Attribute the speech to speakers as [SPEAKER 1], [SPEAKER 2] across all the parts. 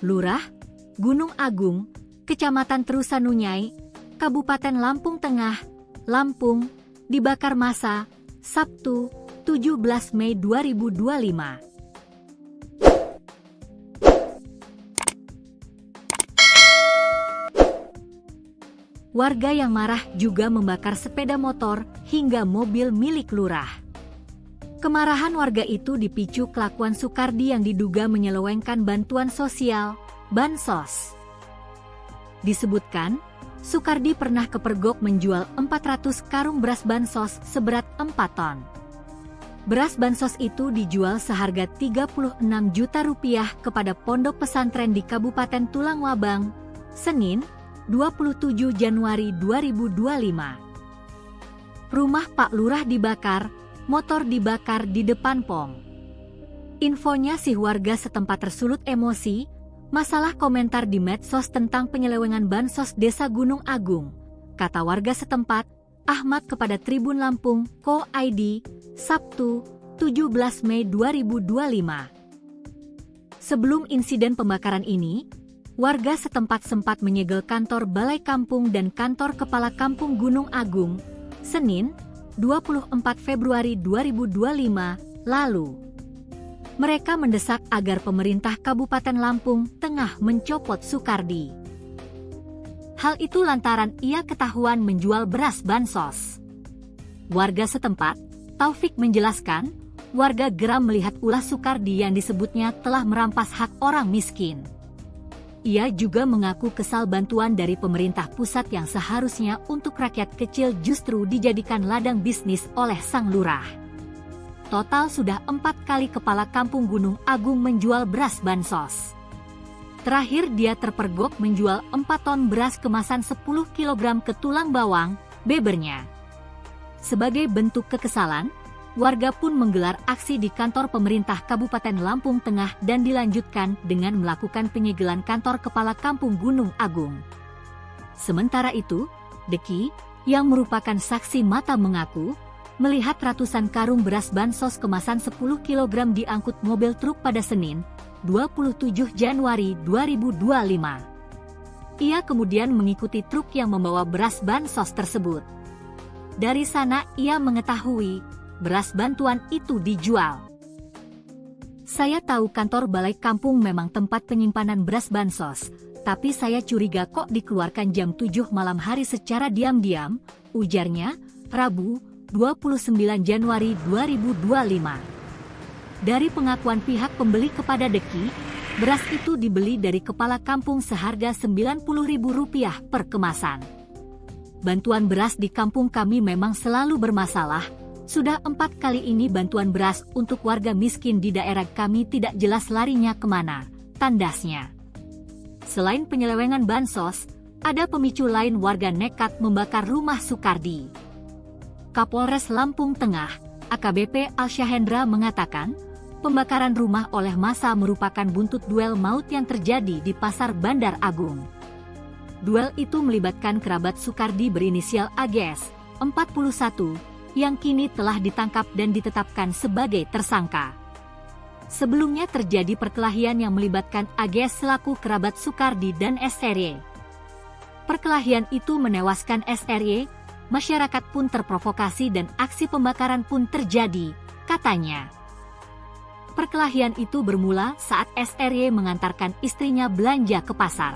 [SPEAKER 1] Lurah, Gunung Agung, Kecamatan Terusanunyai, Kabupaten Lampung Tengah, Lampung, dibakar massa, Sabtu, 17 Mei 2025. Warga yang marah juga membakar sepeda motor hingga mobil milik lurah. Kemarahan warga itu dipicu kelakuan Sukardi yang diduga menyelewengkan bantuan sosial, bansos. Disebutkan, Sukardi pernah kepergok menjual 400 karung beras bansos seberat 4 ton. Beras bansos itu dijual seharga Rp36 juta kepada pondok pesantren di Kabupaten Tulang Wabang, Senin, 27 Januari 2025. Rumah Pak Lurah dibakar, motor dibakar di depan POM. Infonya si warga setempat tersulut emosi, masalah komentar di medsos tentang penyelewengan bansos Desa Gunung Agung, kata warga setempat, Ahmad kepada Tribun Lampung, Ko ID, Sabtu, 17 Mei 2025. Sebelum insiden pembakaran ini, warga setempat sempat menyegel kantor Balai Kampung dan kantor Kepala Kampung Gunung Agung, Senin, 24 Februari 2025, lalu. Mereka mendesak agar pemerintah Kabupaten Lampung Tengah mencopot Sukardi. Hal itu lantaran ia ketahuan menjual beras bansos. Warga setempat, Taufik menjelaskan, warga geram melihat ulah Sukardi yang disebutnya telah merampas hak orang miskin. Ia juga mengaku kesal bantuan dari pemerintah pusat yang seharusnya untuk rakyat kecil justru dijadikan ladang bisnis oleh sang lurah. Total sudah 4 kali Kepala Kampung Gunung Agung menjual beras bansos. Terakhir dia terpergok menjual 4 ton beras kemasan 10 kg ke Tulang Bawang, bebernya. Sebagai bentuk kekesalan, warga pun menggelar aksi di kantor pemerintah Kabupaten Lampung Tengah dan dilanjutkan dengan melakukan penyegelan kantor Kepala Kampung Gunung Agung. Sementara itu, Deki, yang merupakan saksi mata mengaku, melihat ratusan karung beras bansos kemasan 10 kg diangkut mobil truk pada Senin, 27 Januari 2025. Ia kemudian mengikuti truk yang membawa beras bansos tersebut. Dari sana ia mengetahui beras bantuan itu dijual. Saya tahu kantor Balai Kampung memang tempat penyimpanan beras bansos, tapi saya curiga kok dikeluarkan jam 7 malam hari secara diam-diam, ujarnya, Rabu, 29 Januari 2025. Dari pengakuan pihak pembeli kepada Deki, beras itu dibeli dari Kepala Kampung seharga Rp90.000 per kemasan. Bantuan beras di kampung kami memang selalu bermasalah. Sudah 4 kali ini bantuan beras untuk warga miskin di daerah kami tidak jelas larinya kemana, tandasnya. Selain penyelewengan bansos, ada pemicu lain warga nekat membakar rumah Sukardi. Kapolres Lampung Tengah, AKBP Alsyahendra mengatakan, pembakaran rumah oleh massa merupakan buntut duel maut yang terjadi di Pasar Bandar Agung. Duel itu melibatkan kerabat Sukardi berinisial AGS, 41, yang kini telah ditangkap dan ditetapkan sebagai tersangka. Sebelumnya terjadi perkelahian yang melibatkan AGS selaku kerabat Sukardi dan SRY. Perkelahian itu menewaskan SRY, masyarakat pun terprovokasi dan aksi pembakaran pun terjadi, katanya. Perkelahian itu bermula saat SRY mengantarkan istrinya belanja ke pasar.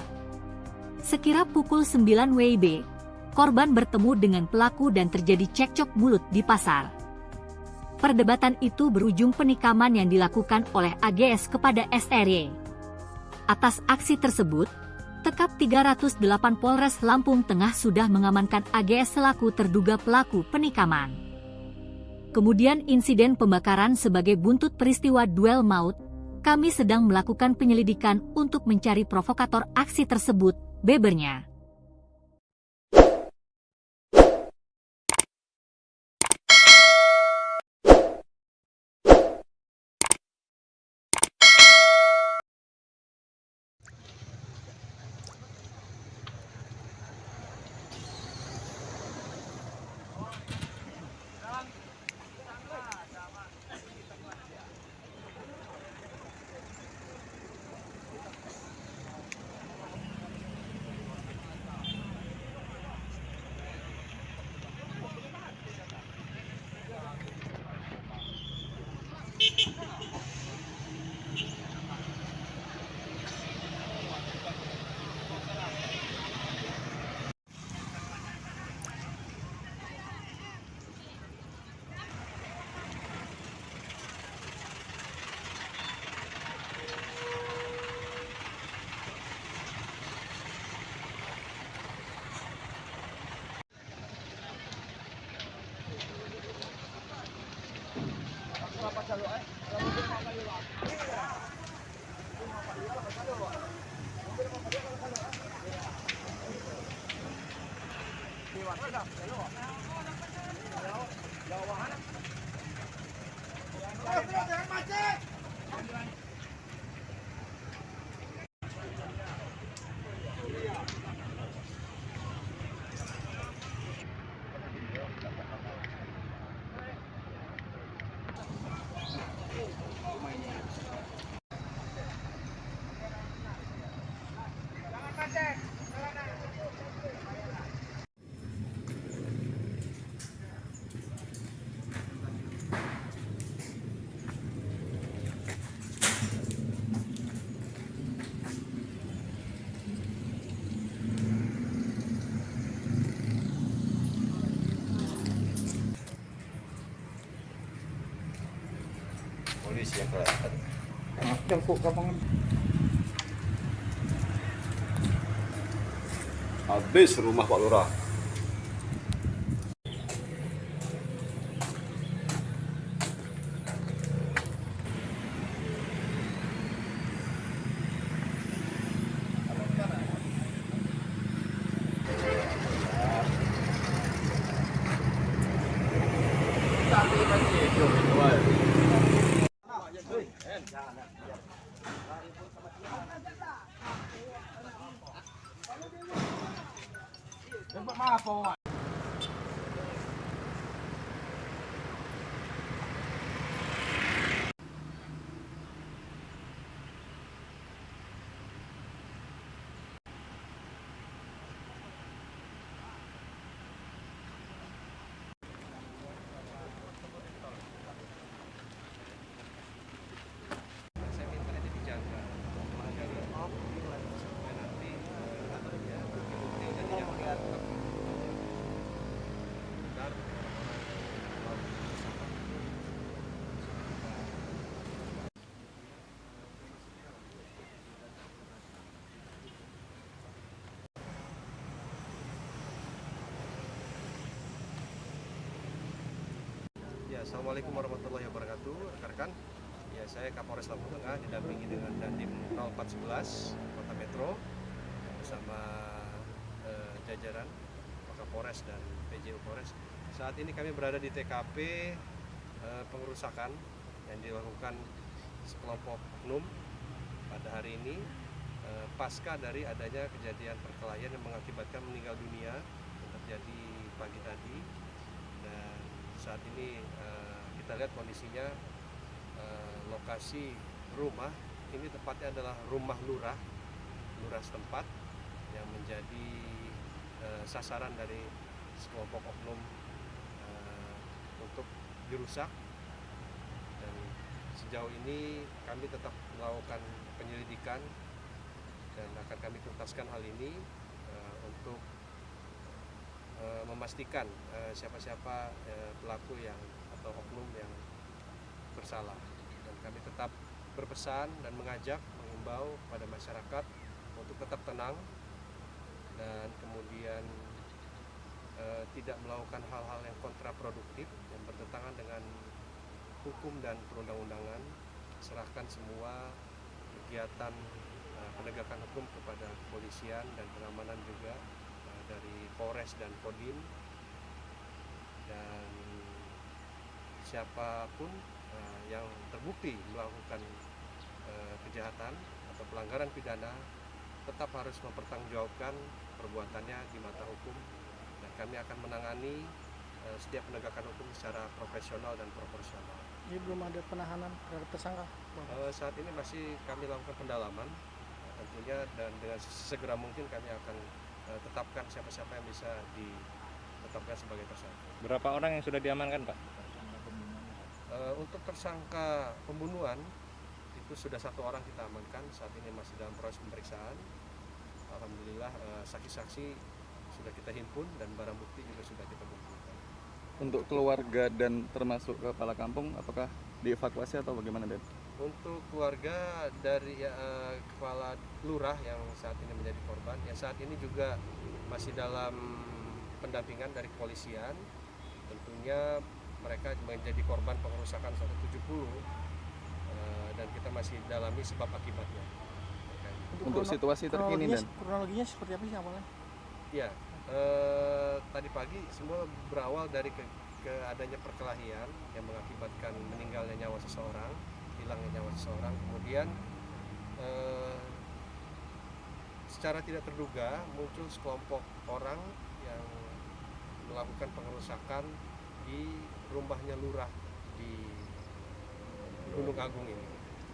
[SPEAKER 1] Sekira pukul 9 WIB, korban bertemu dengan pelaku dan terjadi cekcok mulut di pasar. Perdebatan itu berujung penikaman yang dilakukan oleh AGS kepada SRY. Atas aksi tersebut, Tekap 308 Polres Lampung Tengah sudah mengamankan AGS selaku terduga pelaku penikaman. Kemudian insiden pembakaran sebagai buntut peristiwa duel maut, kami sedang melakukan penyelidikan untuk mencari provokator aksi tersebut, bebernya.
[SPEAKER 2] Polisi yang kelihatan. Habis rumah Pak Lurah.
[SPEAKER 3] Assalamualaikum warahmatullahi wabarakatuh, rekan-rekan. Ya, saya Kapolres Lampung Tengah didampingi dengan Dandim 0411 Kota Metro bersama jajaran Kapolres dan PJU Polres. Saat ini kami berada di TKP pengerusakan yang dilakukan sekelompok oknum pada hari ini pasca dari adanya kejadian perkelahian yang mengakibatkan meninggal dunia yang terjadi pagi tadi. Dan saat ini kita lihat kondisinya lokasi rumah ini tepatnya adalah rumah lurah setempat yang menjadi sasaran dari sekelompok oknum untuk dirusak. Dan sejauh ini kami tetap melakukan penyelidikan dan akan kami tuntaskan hal ini untuk memastikan siapa-siapa pelaku yang atau oknum yang bersalah. Dan kami tetap berpesan dan mengimbau pada masyarakat untuk tetap tenang dan kemudian tidak melakukan hal-hal yang kontraproduktif yang bertentangan dengan hukum dan perundang-undangan. Serahkan semua kegiatan penegakan hukum kepada kepolisian dan pengamanan juga dari Polres dan Kodim. Dan siapapun yang terbukti melakukan kejahatan atau pelanggaran pidana tetap harus mempertanggungjawabkan perbuatannya di mata hukum, dan kami akan menangani setiap penegakan hukum secara profesional dan proporsional.
[SPEAKER 4] Jadi belum ada penahanan terhadap tersangka?
[SPEAKER 3] Saat ini masih kami lakukan pendalaman tentunya, dan dengan segera mungkin kami akan tetapkan siapa-siapa yang bisa ditetapkan sebagai tersangka.
[SPEAKER 5] Berapa orang yang sudah diamankan, Pak?
[SPEAKER 3] Untuk tersangka pembunuhan itu sudah 1 orang kita amankan, saat ini masih dalam proses pemeriksaan. Alhamdulillah saksi-saksi sudah kita himpun dan barang bukti juga sudah kita kumpulkan.
[SPEAKER 6] Untuk keluarga dan termasuk kepala kampung, apakah dievakuasi atau bagaimana, Den?
[SPEAKER 3] Untuk keluarga dari kepala lurah yang saat ini menjadi korban, ya saat ini juga masih dalam pendampingan dari kepolisian. Tentunya mereka menjadi korban pengerusakan 170 dan kita masih dalami sebab akibatnya.
[SPEAKER 6] Untuk situasi terkini, Dan?
[SPEAKER 4] Kronologinya seperti apa sih awalnya?
[SPEAKER 3] Ya, Tadi pagi semua berawal dari adanya perkelahian yang mengakibatkan meninggalnya nyawa seseorang, hilangnya nyawa seseorang. Kemudian secara tidak terduga muncul sekelompok orang yang melakukan pengerusakan di rumahnya lurah di Gunung Agung ini.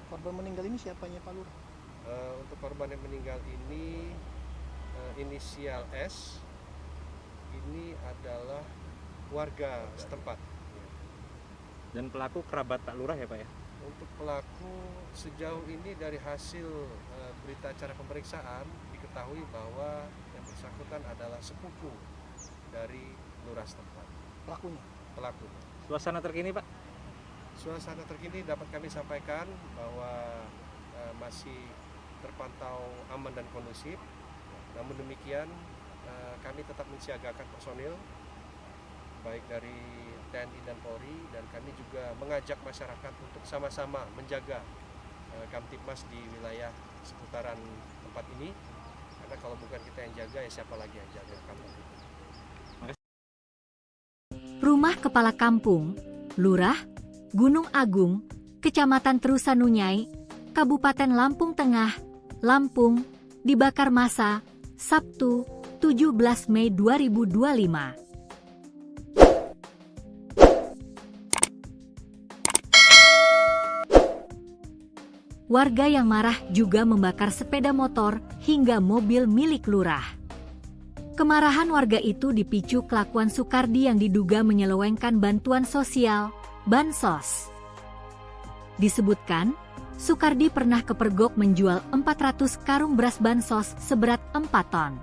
[SPEAKER 4] Korban meninggal ini siapanya Pak Lurah?
[SPEAKER 3] Untuk korban yang meninggal ini inisial S, ini adalah warga setempat.
[SPEAKER 5] Dan pelaku kerabat Pak Lurah ya Pak ya?
[SPEAKER 3] Untuk pelaku sejauh ini dari hasil berita acara pemeriksaan diketahui bahwa yang bersangkutan adalah sepupu dari lurah setempat. Pelaku.
[SPEAKER 5] Suasana terkini Pak?
[SPEAKER 3] Suasana terkini dapat kami sampaikan bahwa masih terpantau aman dan kondusif. Namun demikian kami tetap mensiagakan personil baik dari TNI dan Polri, dan kami juga mengajak masyarakat untuk sama-sama menjaga Kamtibmas di wilayah seputaran tempat ini, karena kalau bukan kita yang jaga ya siapa lagi yang jaga Kamtibmas.
[SPEAKER 1] Rumah Kepala Kampung, Lurah, Gunung Agung, Kecamatan Terusanunyai, Kabupaten Lampung Tengah, Lampung, dibakar massa, Sabtu, 17 Mei 2025. Warga yang marah juga membakar sepeda motor hingga mobil milik lurah. Kemarahan warga itu dipicu kelakuan Sukardi yang diduga menyelewengkan bantuan sosial, bansos. Disebutkan, Sukardi pernah kepergok menjual 400 karung beras bansos seberat 4 ton.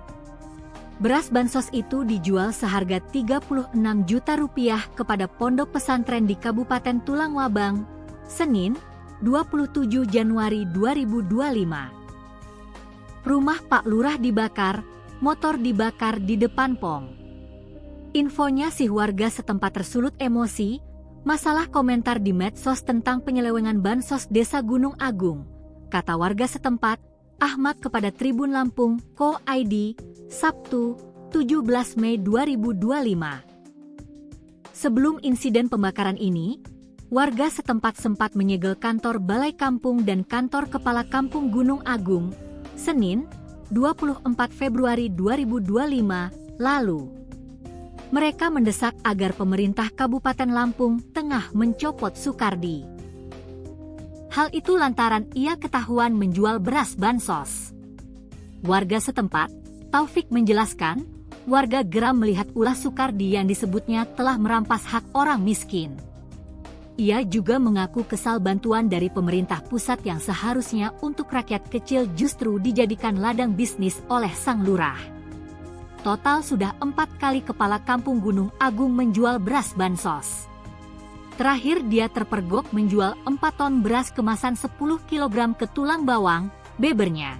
[SPEAKER 1] Beras bansos itu dijual seharga 36 juta rupiah kepada pondok pesantren di Kabupaten Tulang Wabang, Senin, 27 Januari 2025. Rumah Pak Lurah dibakar, motor dibakar di depan POM. Infonya si warga setempat tersulut emosi, masalah komentar di medsos tentang penyelewengan bansos Desa Gunung Agung, kata warga setempat, Ahmad kepada Tribun Lampung, Co.id, Sabtu, 17 Mei 2025. Sebelum insiden pembakaran ini, warga setempat sempat menyegel kantor Balai Kampung dan kantor Kepala Kampung Gunung Agung, Senin, 24 Februari 2025, lalu. Mereka mendesak agar pemerintah Kabupaten Lampung Tengah mencopot Sukardi. Hal itu lantaran ia ketahuan menjual beras bansos. Warga setempat, Taufik menjelaskan, warga geram melihat ulah Sukardi yang disebutnya telah merampas hak orang miskin. Ia juga mengaku kesal bantuan dari pemerintah pusat yang seharusnya untuk rakyat kecil justru dijadikan ladang bisnis oleh sang lurah. Total sudah 4 kali Kepala Kampung Gunung Agung menjual beras bansos. Terakhir dia terpergok menjual 4 ton beras kemasan 10 kg ke Tulang Bawang, bebernya.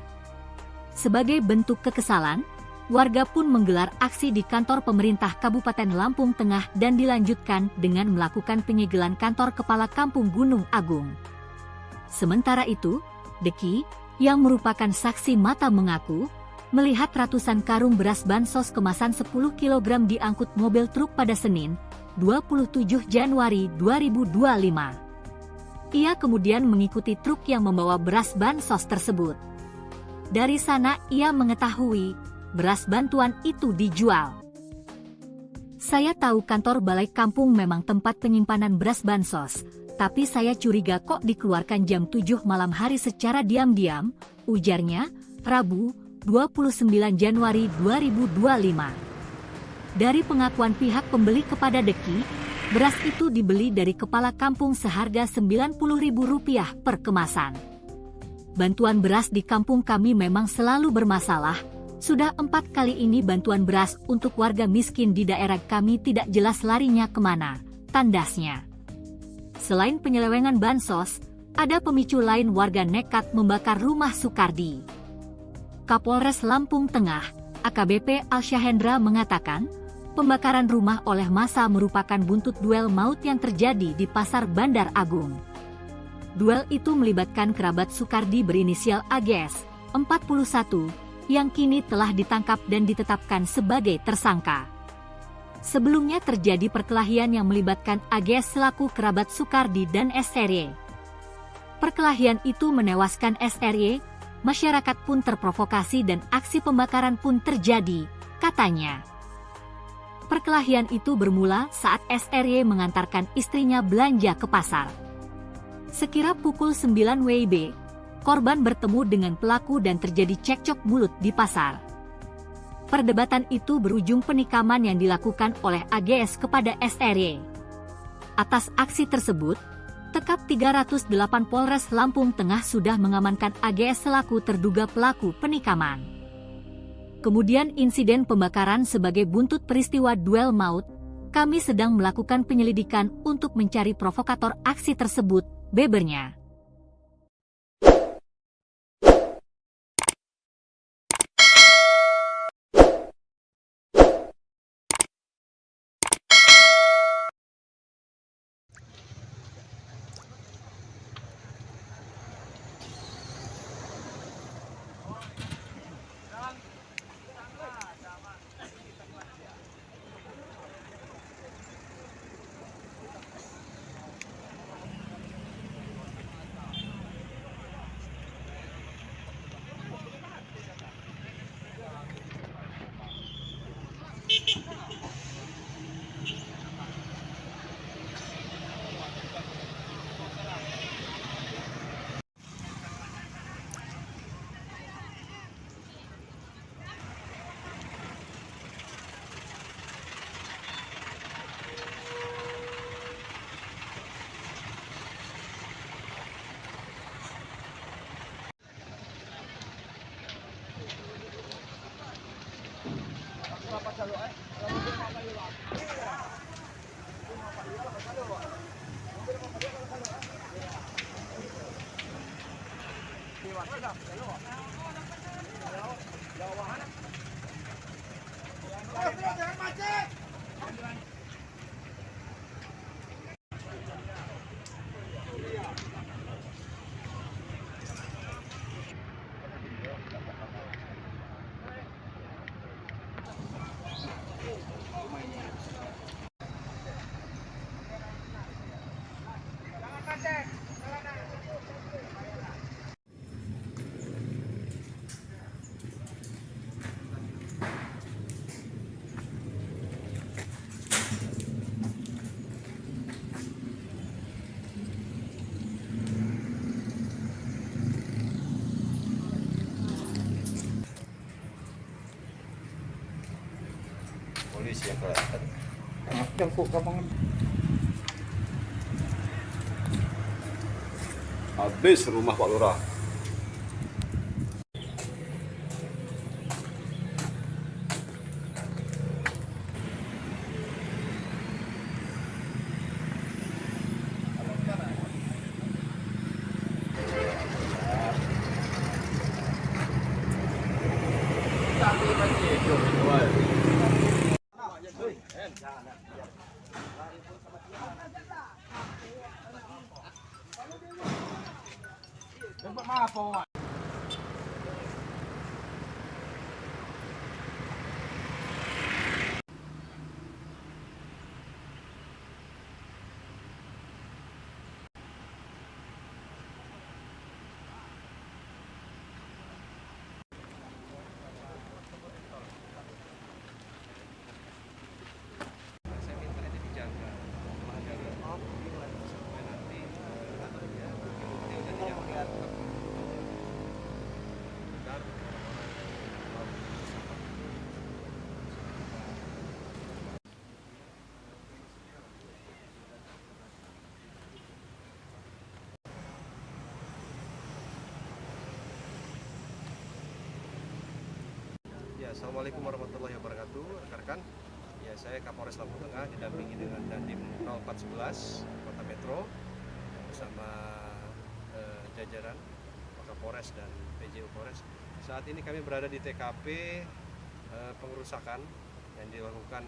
[SPEAKER 1] Sebagai bentuk kekesalan, warga pun menggelar aksi di kantor pemerintah Kabupaten Lampung Tengah dan dilanjutkan dengan melakukan penyegelan kantor Kepala Kampung Gunung Agung. Sementara itu, Deki, yang merupakan saksi mata mengaku, melihat ratusan karung beras bansos kemasan 10 kg diangkut mobil truk pada Senin, 27 Januari 2025. Ia kemudian mengikuti truk yang membawa beras bansos tersebut. Dari sana ia mengetahui beras bantuan itu dijual. Saya tahu kantor Balai Kampung memang tempat penyimpanan beras bansos, tapi saya curiga kok dikeluarkan jam 7 malam hari secara diam-diam, ujarnya, Rabu, 29 Januari 2025. Dari pengakuan pihak pembeli kepada Deki, beras itu dibeli dari Kepala Kampung seharga Rp90.000 per kemasan. Bantuan beras di kampung kami memang selalu bermasalah. Sudah 4 kali ini bantuan beras untuk warga miskin di daerah kami tidak jelas larinya kemana, tandasnya. Selain penyelewengan bansos, ada pemicu lain warga nekat membakar rumah Sukardi. Kapolres Lampung Tengah, AKBP Alsyahendra mengatakan, pembakaran rumah oleh massa merupakan buntut duel maut yang terjadi di Pasar Bandar Agung. Duel itu melibatkan kerabat Sukardi berinisial AGS, 41, yang kini telah ditangkap dan ditetapkan sebagai tersangka. Sebelumnya terjadi perkelahian yang melibatkan AGS selaku kerabat Soekardi dan SRY. Perkelahian itu menewaskan SRY, masyarakat pun terprovokasi dan aksi pembakaran pun terjadi, katanya. Perkelahian itu bermula saat SRY mengantarkan istrinya belanja ke pasar. Sekira pukul 9 WIB, korban bertemu dengan pelaku dan terjadi cekcok mulut di pasar. Perdebatan itu berujung penikaman yang dilakukan oleh AGS kepada SRY. Atas aksi tersebut, Tekap 308 Polres Lampung Tengah sudah mengamankan AGS selaku terduga pelaku penikaman. Kemudian insiden pembakaran sebagai buntut peristiwa duel maut, kami sedang melakukan penyelidikan untuk mencari provokator aksi tersebut, bebernya.
[SPEAKER 3] Polisi yang kelihatan. Habis rumah Pak Lurah. Saya minta ini dijaga. Jaga top supaya nanti bukti-bukti udah dijaga. Ya, assalamualaikum warahmatullahi wabarakatuh, rekan-rekan. Ya, saya Kapolres Lampung Tengah didampingi dengan Dandim 0411 Kota Metro bersama jajaran Kapolres dan PJU Polres. Saat ini kami berada di TKP pengerusakan yang dilakukan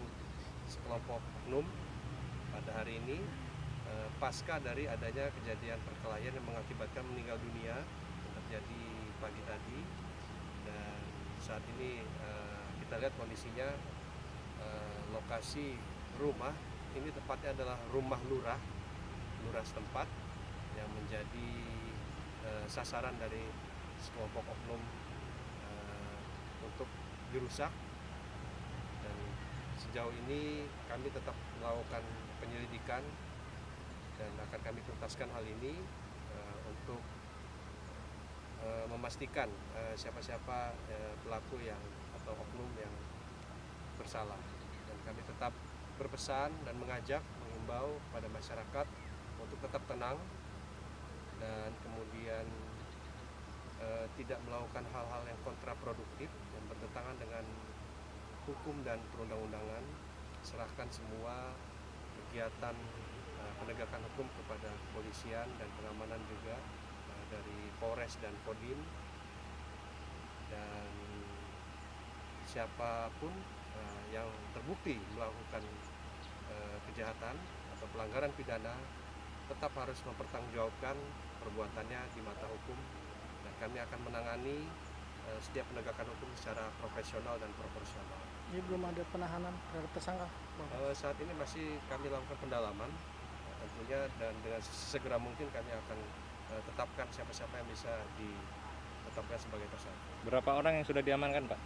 [SPEAKER 3] sekelompok oknum pada hari ini pasca dari adanya kejadian perkelahian yang mengakibatkan meninggal dunia yang terjadi pagi tadi, dan saat ini kita lihat kondisinya lokasi rumah ini tepatnya adalah rumah lurah setempat yang menjadi sasaran dari sekelompok oknum untuk dirusak. Dan sejauh ini kami tetap melakukan penyelidikan dan akan kami tuntaskan hal ini untuk memastikan siapa-siapa pelaku yang atau oknum yang bersalah. Dan kami tetap berpesan dan mengajak, mengimbau pada masyarakat untuk tetap tenang dan kemudian tidak melakukan hal-hal yang kontraproduktif yang bertentangan dengan hukum dan perundang-undangan. Serahkan semua kegiatan penegakan hukum kepada kepolisian dan pengamanan juga dari Polres dan Kodim, dan siapapun yang terbukti melakukan kejahatan atau pelanggaran pidana tetap harus mempertanggungjawabkan perbuatannya di mata hukum, dan kami akan menangani setiap penegakan hukum secara profesional dan proporsional.
[SPEAKER 4] Jadi belum ada penahanan terhadap tersangka?
[SPEAKER 3] Saat ini masih kami lakukan pendalaman tentunya, dan dengan segera mungkin kami akan tetapkan siapa-siapa yang bisa ditetapkan sebagai tersangka.
[SPEAKER 5] Berapa orang yang sudah diamankan, Pak?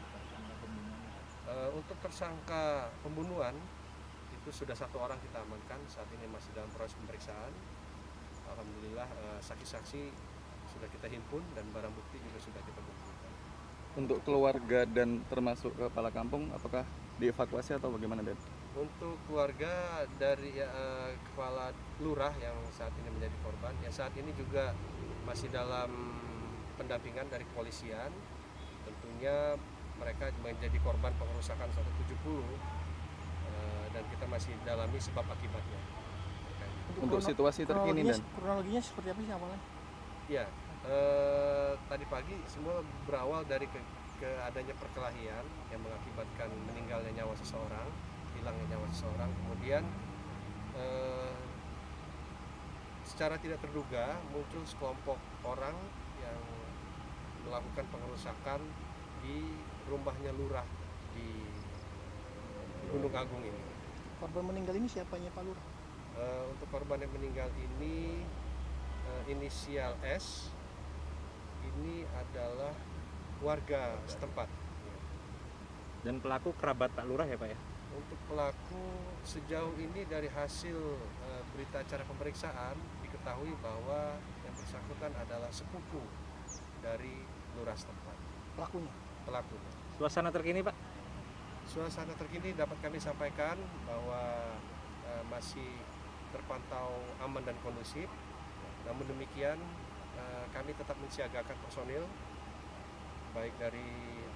[SPEAKER 3] Untuk tersangka pembunuhan itu sudah 1 orang kita amankan, saat ini masih dalam proses pemeriksaan. Alhamdulillah saksi-saksi sudah kita himpun dan barang bukti juga sudah kita kumpulkan.
[SPEAKER 6] Untuk keluarga dan termasuk kepala kampung, apakah dievakuasi atau bagaimana, Den?
[SPEAKER 3] Untuk keluarga dari kepala lurah yang saat ini menjadi korban, ya saat ini juga masih dalam pendampingan dari kepolisian. Tentunya mereka menjadi korban pengerusakan 170 dan kita masih dalami sebab akibatnya.
[SPEAKER 6] Untuk situasi terkini, Dan?
[SPEAKER 4] Kronologinya seperti apa sih awalnya?
[SPEAKER 3] Ya, tadi pagi semua berawal dari adanya perkelahian yang mengakibatkan meninggalnya nyawa seseorang, hilangnya nyawa seseorang. Kemudian secara tidak terduga muncul sekelompok orang yang melakukan pengerusakan di rumahnya lurah di Gunung Agung ini.
[SPEAKER 4] Korban meninggal ini siapanya Pak Lurah?
[SPEAKER 3] Untuk korban yang meninggal ini inisial S, ini adalah warga setempat.
[SPEAKER 5] Dan pelaku kerabat Pak Lurah ya, Pak ya?
[SPEAKER 3] Untuk pelaku sejauh ini dari hasil berita acara pemeriksaan diketahui bahwa yang bersangkutan adalah sepupu dari lurah setempat. Pelakunya.
[SPEAKER 5] Suasana terkini, Pak?
[SPEAKER 3] Suasana terkini dapat kami sampaikan bahwa masih terpantau aman dan kondusif. Namun demikian kami tetap mensiagakan personil baik dari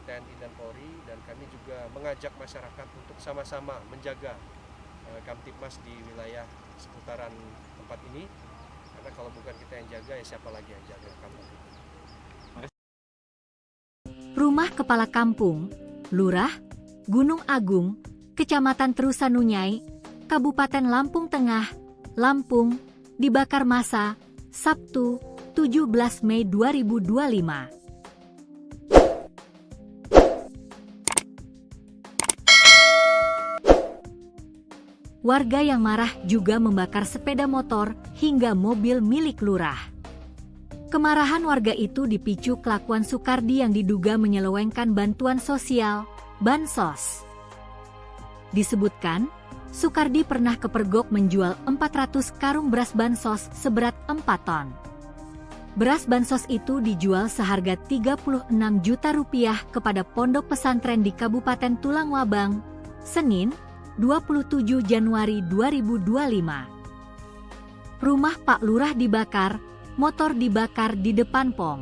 [SPEAKER 3] TNI dan Polri, dan kami juga mengajak masyarakat untuk sama-sama menjaga Kamtibmas di wilayah seputaran tempat ini, karena kalau bukan kita yang jaga, ya siapa lagi yang jaga Kamtibmas.
[SPEAKER 1] Rumah Kepala Kampung, Lurah, Gunung Agung, Kecamatan Terusanunyai, Kabupaten Lampung Tengah, Lampung, dibakar massa, Sabtu, 17 Mei 2025. Warga yang marah juga membakar sepeda motor hingga mobil milik lurah. Kemarahan warga itu dipicu kelakuan Sukardi yang diduga menyelewengkan bantuan sosial, bansos. Disebutkan, Sukardi pernah kepergok menjual 400 karung beras bansos seberat 4 ton. Beras bansos itu dijual seharga Rp36 juta kepada pondok pesantren di Kabupaten Tulang Wabang, Senin, 27 Januari 2025. Rumah Pak Lurah dibakar, motor dibakar di depan POM.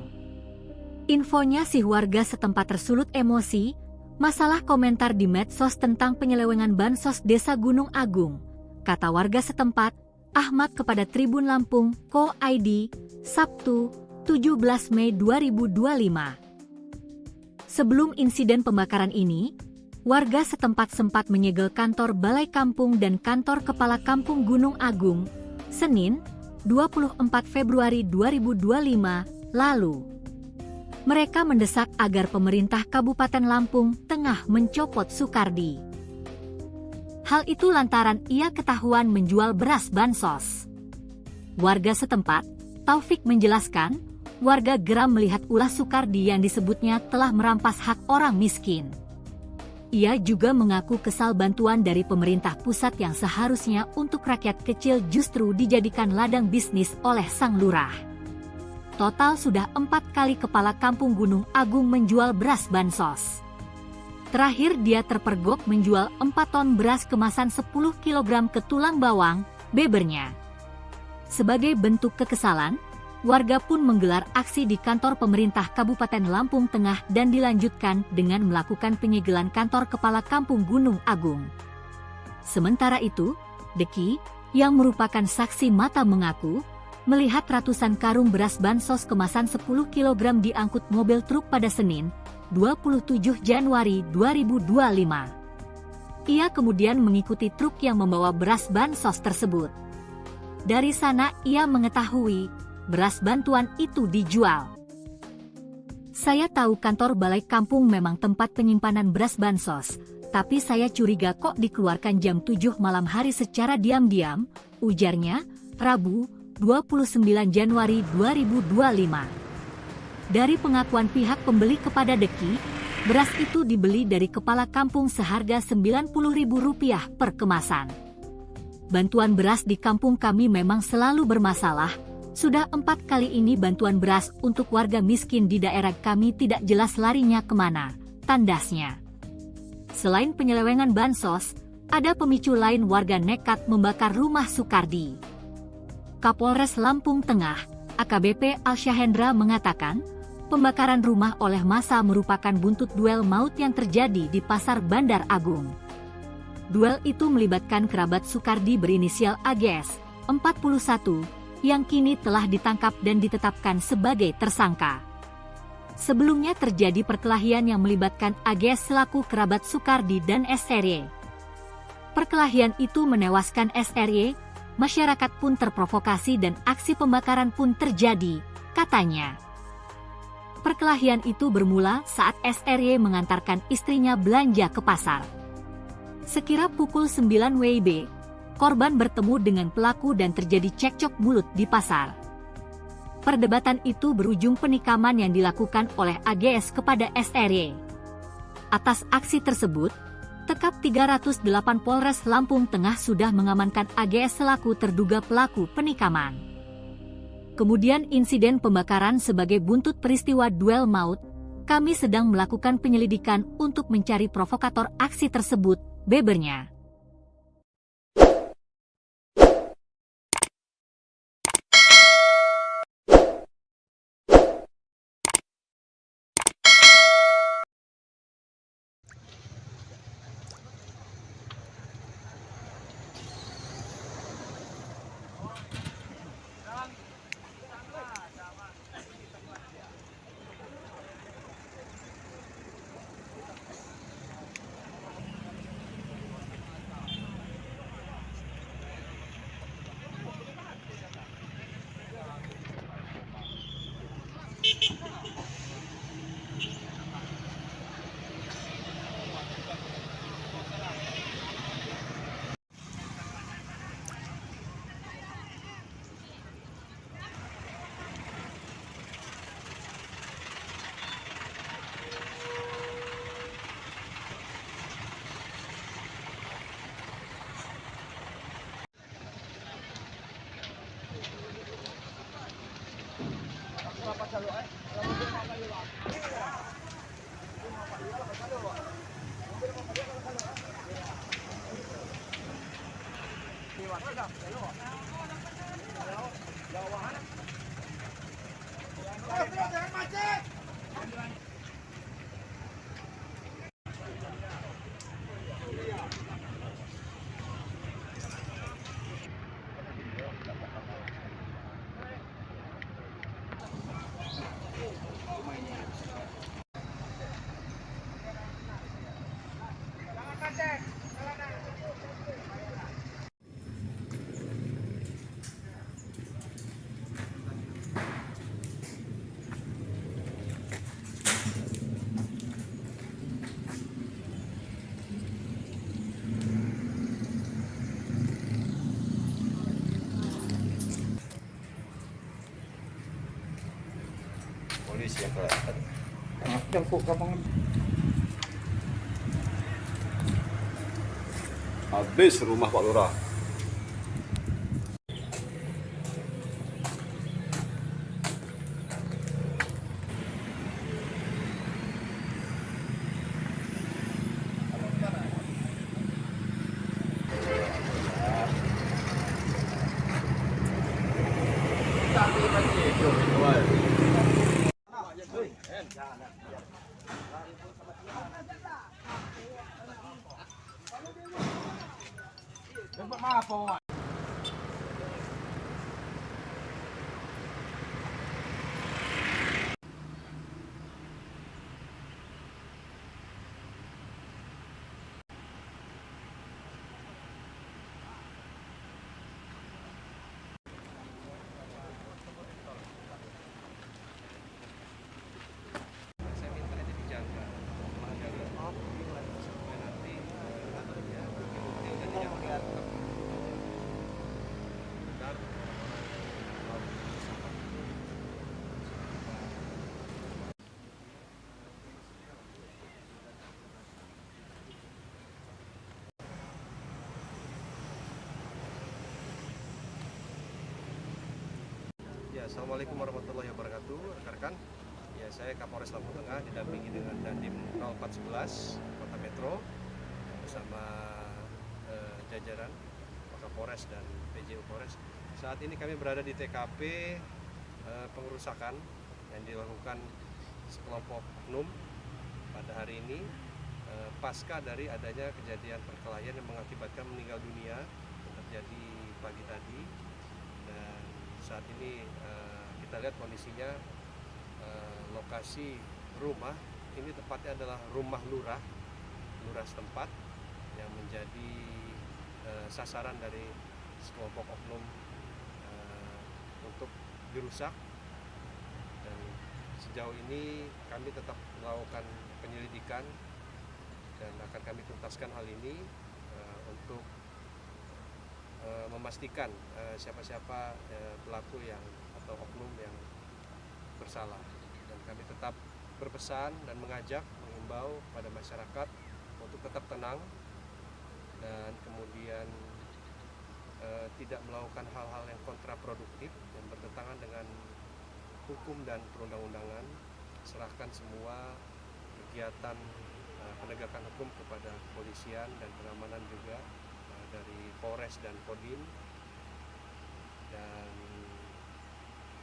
[SPEAKER 1] Infonya si warga setempat tersulut emosi, masalah komentar di medsos tentang penyelewengan bansos Desa Gunung Agung, kata warga setempat, Ahmad kepada Tribun Lampung, Co.id, Sabtu, 17 Mei 2025. Sebelum insiden pembakaran ini, warga setempat sempat menyegel kantor Balai Kampung dan kantor Kepala Kampung Gunung Agung, Senin, 24 Februari 2025, lalu. Mereka mendesak agar pemerintah Kabupaten Lampung Tengah mencopot Soekardi. Hal itu lantaran ia ketahuan menjual beras bansos. Warga setempat, Taufik menjelaskan, warga geram melihat ulah Soekardi yang disebutnya telah merampas hak orang miskin. Ia juga mengaku kesal bantuan dari pemerintah pusat yang seharusnya untuk rakyat kecil justru dijadikan ladang bisnis oleh sang lurah. Total sudah 4 kali kepala kampung Gunung Agung menjual beras bansos. Terakhir dia terpergok menjual 4 ton beras kemasan 10 kg ke Tulang Bawang, bebernya. Sebagai bentuk kekesalan, warga pun menggelar aksi di kantor pemerintah Kabupaten Lampung Tengah dan dilanjutkan dengan melakukan penyegelan kantor kepala kampung Gunung Agung. Sementara itu, Deki, yang merupakan saksi mata mengaku, melihat ratusan karung beras bansos kemasan 10 kg diangkut mobil truk pada Senin, 27 Januari 2025. Ia kemudian mengikuti truk yang membawa beras bansos tersebut. Dari sana ia mengetahui beras bantuan itu dijual. Saya tahu kantor balai kampung memang tempat penyimpanan beras bansos, tapi saya curiga kok dikeluarkan jam 7 malam hari secara diam-diam, ujarnya, Rabu, 29 Januari 2025. Dari pengakuan pihak pembeli kepada Deki, beras itu dibeli dari kepala kampung seharga Rp90.000 per kemasan. Bantuan beras di kampung kami memang selalu bermasalah, sudah 4 kali ini bantuan beras untuk warga miskin di daerah kami tidak jelas larinya kemana, tandasnya. Selain penyelewengan bansos, ada pemicu lain warga nekat membakar rumah Soekardi. Kapolres Lampung Tengah, AKBP Alsyahendra mengatakan, pembakaran rumah oleh massa merupakan buntut duel maut yang terjadi di Pasar Bandar Agung. Duel itu melibatkan kerabat Soekardi berinisial AGS, 41, yang kini telah ditangkap dan ditetapkan sebagai tersangka. Sebelumnya terjadi perkelahian yang melibatkan AGS selaku kerabat Soekardi dan SRY. Perkelahian itu menewaskan SRY, masyarakat pun terprovokasi dan aksi pembakaran pun terjadi, katanya. Perkelahian itu bermula saat SRY mengantarkan istrinya belanja ke pasar. Sekira pukul 9 WIB, korban bertemu dengan pelaku dan terjadi cekcok mulut di pasar. Perdebatan itu berujung penikaman yang dilakukan oleh AGS kepada SRY. Atas aksi tersebut, Tekap 308 Polres Lampung Tengah sudah mengamankan AGS selaku terduga pelaku penikaman. Kemudian insiden pembakaran sebagai buntut peristiwa duel maut, kami sedang melakukan penyelidikan untuk mencari provokator aksi tersebut, bebernya.
[SPEAKER 2] Habis rumah Pak Lurah.
[SPEAKER 3] Saya minta ini dijaga, jaga off supaya nanti ya bukti-bukti udah dijaga. Benar. Ya, assalamualaikum warahmatullahi wabarakatuh, rekan-rekan. Ya, saya Kapolres Lampung Tengah didampingi dengan Dandim 0411 Kota Metro bersama jajaran Kapolres dan PJU Polres. Saat ini kami berada di TKP pengerusakan yang dilakukan sekelompok oknum pada hari ini pasca dari adanya kejadian perkelahian yang mengakibatkan meninggal dunia yang terjadi pagi tadi. Dan saat ini kita lihat kondisinya lokasi rumah ini tepatnya adalah rumah lurah setempat yang menjadi sasaran dari sekelompok oknum untuk dirusak. Dan sejauh ini kami tetap melakukan penyelidikan dan akan kami tuntaskan hal ini untuk memastikan siapa-siapa pelaku yang atau oknum yang bersalah. Dan kami tetap berpesan dan mengimbau pada masyarakat untuk tetap tenang dan kemudian tidak melakukan hal-hal yang kontraproduktif yang bertentangan dengan hukum dan perundang-undangan. Serahkan semua kegiatan penegakan hukum kepada kepolisian dan pengamanan juga dari Polres dan Kodim. Dan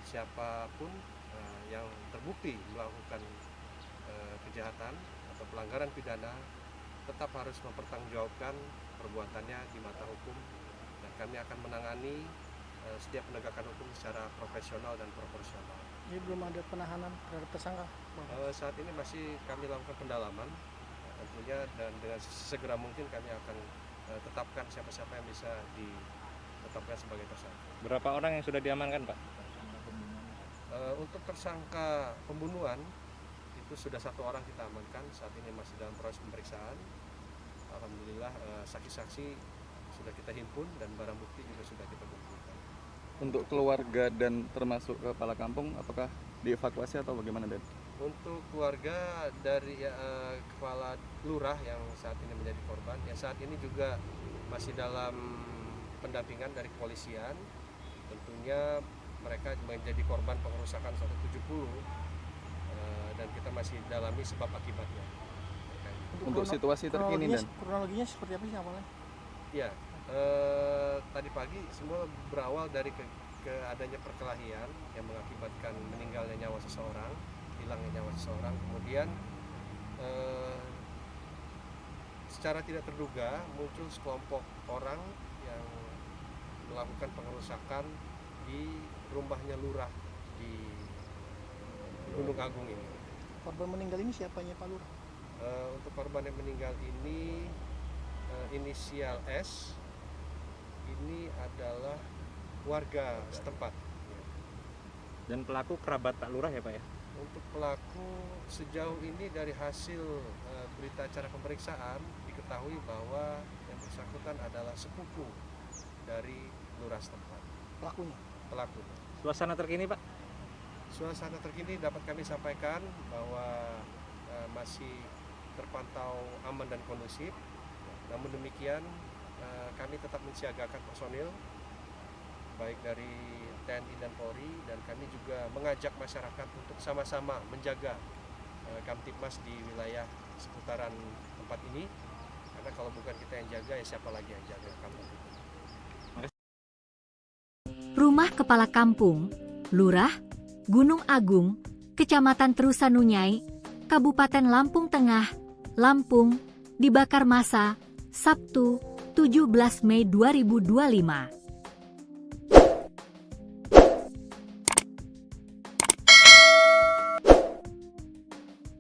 [SPEAKER 3] siapapun yang terbukti melakukan kejahatan atau pelanggaran pidana tetap harus mempertanggungjawabkan perbuatannya di mata hukum, dan kami akan menangani setiap penegakan hukum secara profesional dan proporsional.
[SPEAKER 4] Jadi belum ada penahanan terhadap tersangka?
[SPEAKER 3] Saat ini masih kami lakukan pendalaman tentunya, dan dengan segera mungkin kami akan tetapkan siapa-siapa yang bisa ditetapkan sebagai tersangka.
[SPEAKER 5] Berapa orang yang sudah diamankan, Pak?
[SPEAKER 3] Untuk tersangka pembunuhan itu sudah 1 orang kita amankan, saat ini masih dalam proses pemeriksaan. Alhamdulillah saksi-saksi sudah kita himpun dan barang bukti juga sudah kita kumpulkan.
[SPEAKER 6] Untuk keluarga dan termasuk kepala kampung, apakah dievakuasi atau bagaimana, Den?
[SPEAKER 3] Untuk keluarga dari kepala lurah yang saat ini menjadi korban, ya saat ini juga masih dalam pendampingan dari kepolisian. Tentunya mereka menjadi korban pengerusakan 170 dan kita masih dalami sebab akibatnya.
[SPEAKER 6] Untuk situasi terkini, Dan?
[SPEAKER 4] Kronologinya seperti apa sih awalnya?
[SPEAKER 3] Ya, tadi pagi semua berawal dari adanya perkelahian yang mengakibatkan meninggalnya nyawa seseorang, hilangnya nyawa seseorang. Kemudian secara tidak terduga muncul sekelompok orang yang melakukan pengerusakan di rumahnya lurah di Gunung Agung ini.
[SPEAKER 4] Korban meninggal ini siapanya Pak Lurah?
[SPEAKER 3] Untuk korban yang meninggal ini inisial S, ini adalah warga setempat.
[SPEAKER 5] Dan pelaku kerabat Pak Lurah ya, Pak ya?
[SPEAKER 3] Untuk pelaku sejauh ini dari hasil berita acara pemeriksaan diketahui bahwa yang bersangkutan adalah sepupu dari lurah setempat. Pelaku.
[SPEAKER 5] Suasana terkini, Pak?
[SPEAKER 3] Suasana terkini dapat kami sampaikan bahwa masih terpantau aman dan kondusif. Namun demikian kami tetap mensiagakan personil baik dari TNI dan Polri, dan kami juga mengajak masyarakat untuk sama-sama menjaga Kamtibmas di wilayah seputaran tempat ini, karena kalau bukan kita yang jaga, ya siapa lagi yang jaga kampung.
[SPEAKER 1] Rumah Kepala Kampung, Lurah, Gunung Agung, Kecamatan Terusanunyai, Kabupaten Lampung Tengah, Lampung, dibakar massa, Sabtu, 17 Mei 2025.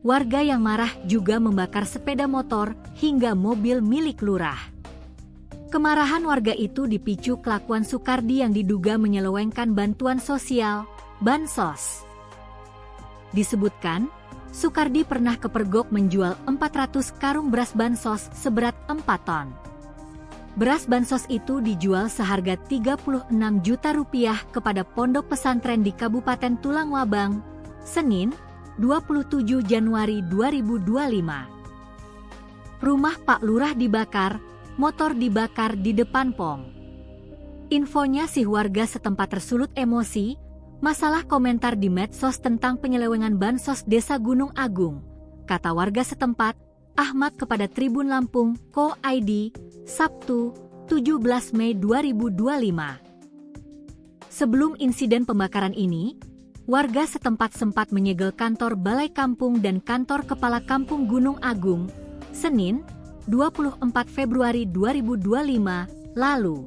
[SPEAKER 1] Warga yang marah juga membakar sepeda motor hingga mobil milik lurah. Kemarahan warga itu dipicu kelakuan Sukardi yang diduga menyelewengkan bantuan sosial, bansos. Disebutkan, Sukardi pernah kepergok menjual 400 karung beras bansos seberat 4 ton. Beras bansos itu dijual seharga Rp36 juta kepada pondok pesantren di Kabupaten Tulang Wabang, Senin, 27 Januari 2025. Rumah Pak Lurah dibakar, motor dibakar di depan POM. Infonya si warga setempat tersulut emosi, masalah komentar di medsos tentang penyelewengan bansos Desa Gunung Agung, kata warga setempat, Ahmad kepada Tribun Lampung, Ko ID, Sabtu, 17 Mei 2025. Sebelum insiden pembakaran ini, warga setempat sempat menyegel kantor Balai Kampung dan kantor Kepala Kampung Gunung Agung, Senin, 24 Februari 2025, lalu.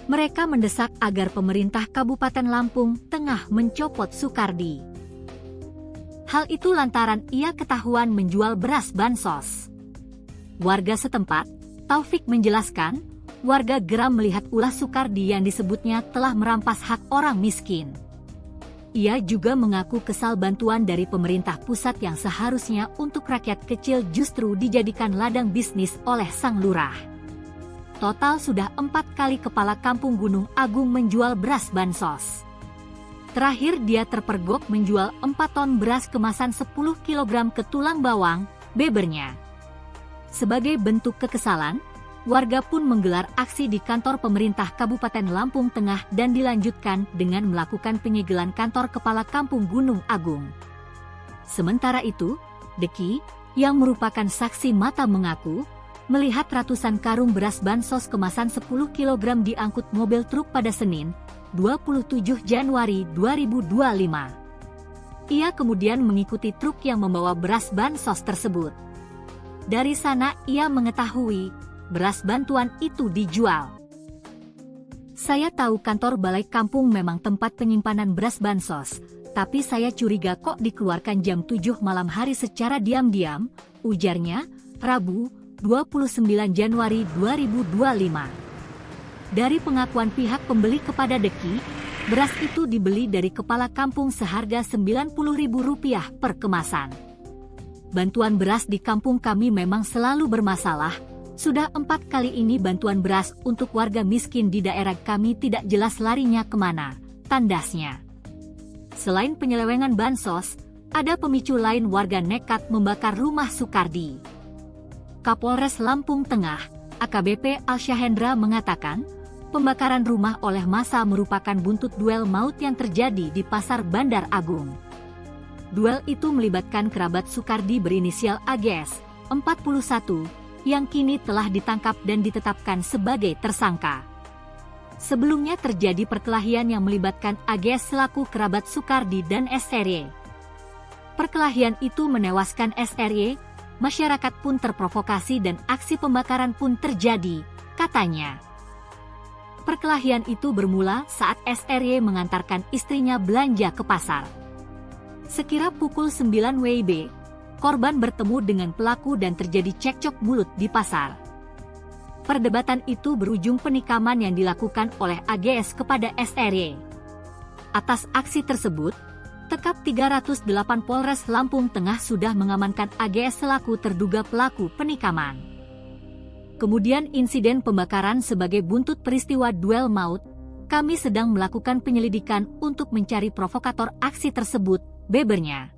[SPEAKER 1] Mereka mendesak agar pemerintah Kabupaten Lampung Tengah mencopot Sukardi. Hal itu lantaran ia ketahuan menjual beras bansos. Warga setempat, Taufik menjelaskan, warga geram melihat ulah Sukardi yang disebutnya telah merampas hak orang miskin. Ia juga mengaku kesal bantuan dari pemerintah pusat yang seharusnya untuk rakyat kecil justru dijadikan ladang bisnis oleh sang lurah. Total sudah 4 kali Kepala Kampung Gunung Agung menjual beras bansos. Terakhir dia terpergok menjual 4 ton beras kemasan 10 kg ke Tulang Bawang, bebernya. Sebagai bentuk kekesalan, warga pun menggelar aksi di kantor pemerintah Kabupaten Lampung Tengah dan dilanjutkan dengan melakukan penyegelan kantor Kepala Kampung Gunung Agung. Sementara itu, Deki, yang merupakan saksi mata mengaku, melihat ratusan karung beras bansos kemasan 10 kg diangkut mobil truk pada Senin, 27 Januari 2025. Ia kemudian mengikuti truk yang membawa beras bansos tersebut. Dari sana ia mengetahui beras bantuan itu dijual. Saya tahu kantor Balai Kampung memang tempat penyimpanan beras bansos, tapi saya curiga kok dikeluarkan jam 7 malam hari secara diam-diam, ujarnya, Rabu, 29 Januari 2025. Dari pengakuan pihak pembeli kepada Deki, beras itu dibeli dari Kepala Kampung seharga Rp90.000 per kemasan. Bantuan beras di kampung kami memang selalu bermasalah. Sudah 4 kali ini bantuan beras untuk warga miskin di daerah kami tidak jelas larinya kemana, tandasnya. Selain penyelewengan bansos, ada pemicu lain warga nekat membakar rumah Sukardi. Kapolres Lampung Tengah, AKBP Alsyahendra mengatakan, pembakaran rumah oleh massa merupakan buntut duel maut yang terjadi di Pasar Bandar Agung. Duel itu melibatkan kerabat Sukardi berinisial AGS, 41, yang kini telah ditangkap dan ditetapkan sebagai tersangka. Sebelumnya terjadi perkelahian yang melibatkan AGS selaku kerabat Sukardi dan SRY. Perkelahian itu menewaskan SRY, masyarakat pun terprovokasi dan aksi pembakaran pun terjadi, katanya. Perkelahian itu bermula saat SRY mengantarkan istrinya belanja ke pasar. Sekira pukul 9 WIB, korban bertemu dengan pelaku dan terjadi cekcok mulut di pasar. Perdebatan itu berujung penikaman yang dilakukan oleh AGS kepada SRY. Atas aksi tersebut, Tekap 308 Polres Lampung Tengah sudah mengamankan AGS selaku terduga pelaku penikaman. Kemudian insiden pembakaran sebagai buntut peristiwa duel maut, kami sedang melakukan penyelidikan untuk mencari provokator aksi tersebut, bebernya.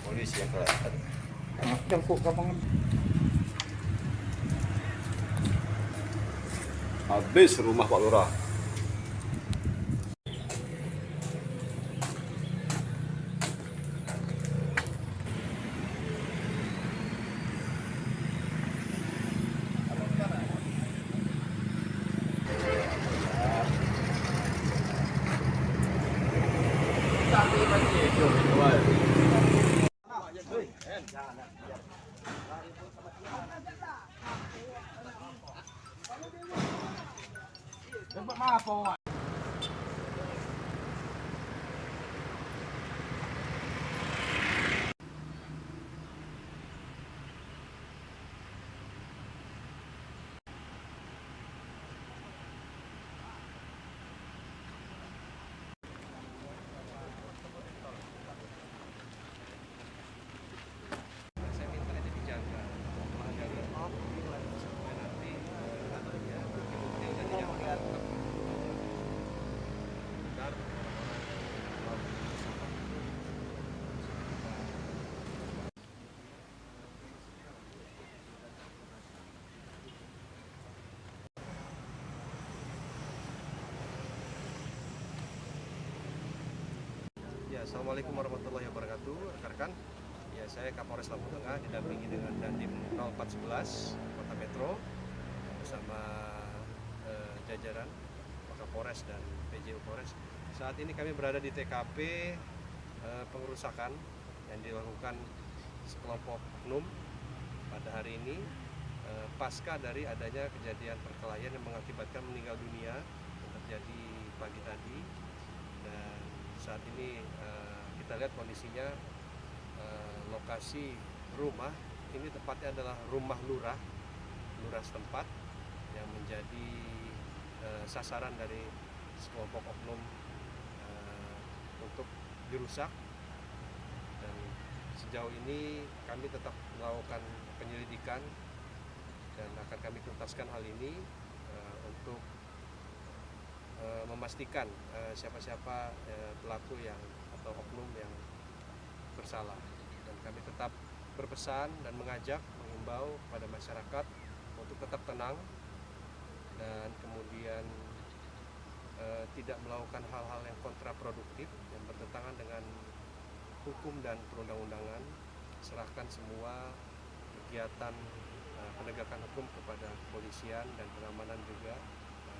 [SPEAKER 3] Polisi yang kelihatan. Habis rumah Pak Lurah. Saya minta itu dijaga, jaga off supaya nanti bukti-bukti udah dijaga. Benar. Ya, assalamualaikum warahmatullahi wabarakatuh, rekan-rekan. Ya, saya Kapolres Lampung Tengah didampingi dengan Dandim 0411 Kota Metro bersama jajaran Kapolres dan PJU Polres. Saat ini kami berada di TKP pengerusakan yang dilakukan sekelompok oknum pada hari ini pasca dari adanya kejadian perkelahian yang mengakibatkan meninggal dunia yang terjadi pagi tadi. Dan saat ini kita lihat kondisinya lokasi rumah ini tepatnya adalah rumah lurah setempat yang menjadi sasaran dari sekelompok oknum untuk dirusak. Dan sejauh ini kami tetap melakukan penyelidikan dan akan kami tuntaskan hal ini untuk memastikan siapa-siapa pelaku yang atau oknum yang bersalah. Dan kami tetap berpesan dan mengajak, mengimbau kepada masyarakat untuk tetap tenang dan kemudian tidak melakukan hal-hal yang kontraproduktif yang bertentangan dengan hukum dan perundang-undangan. Serahkan semua kegiatan penegakan hukum kepada kepolisian dan pengamanan juga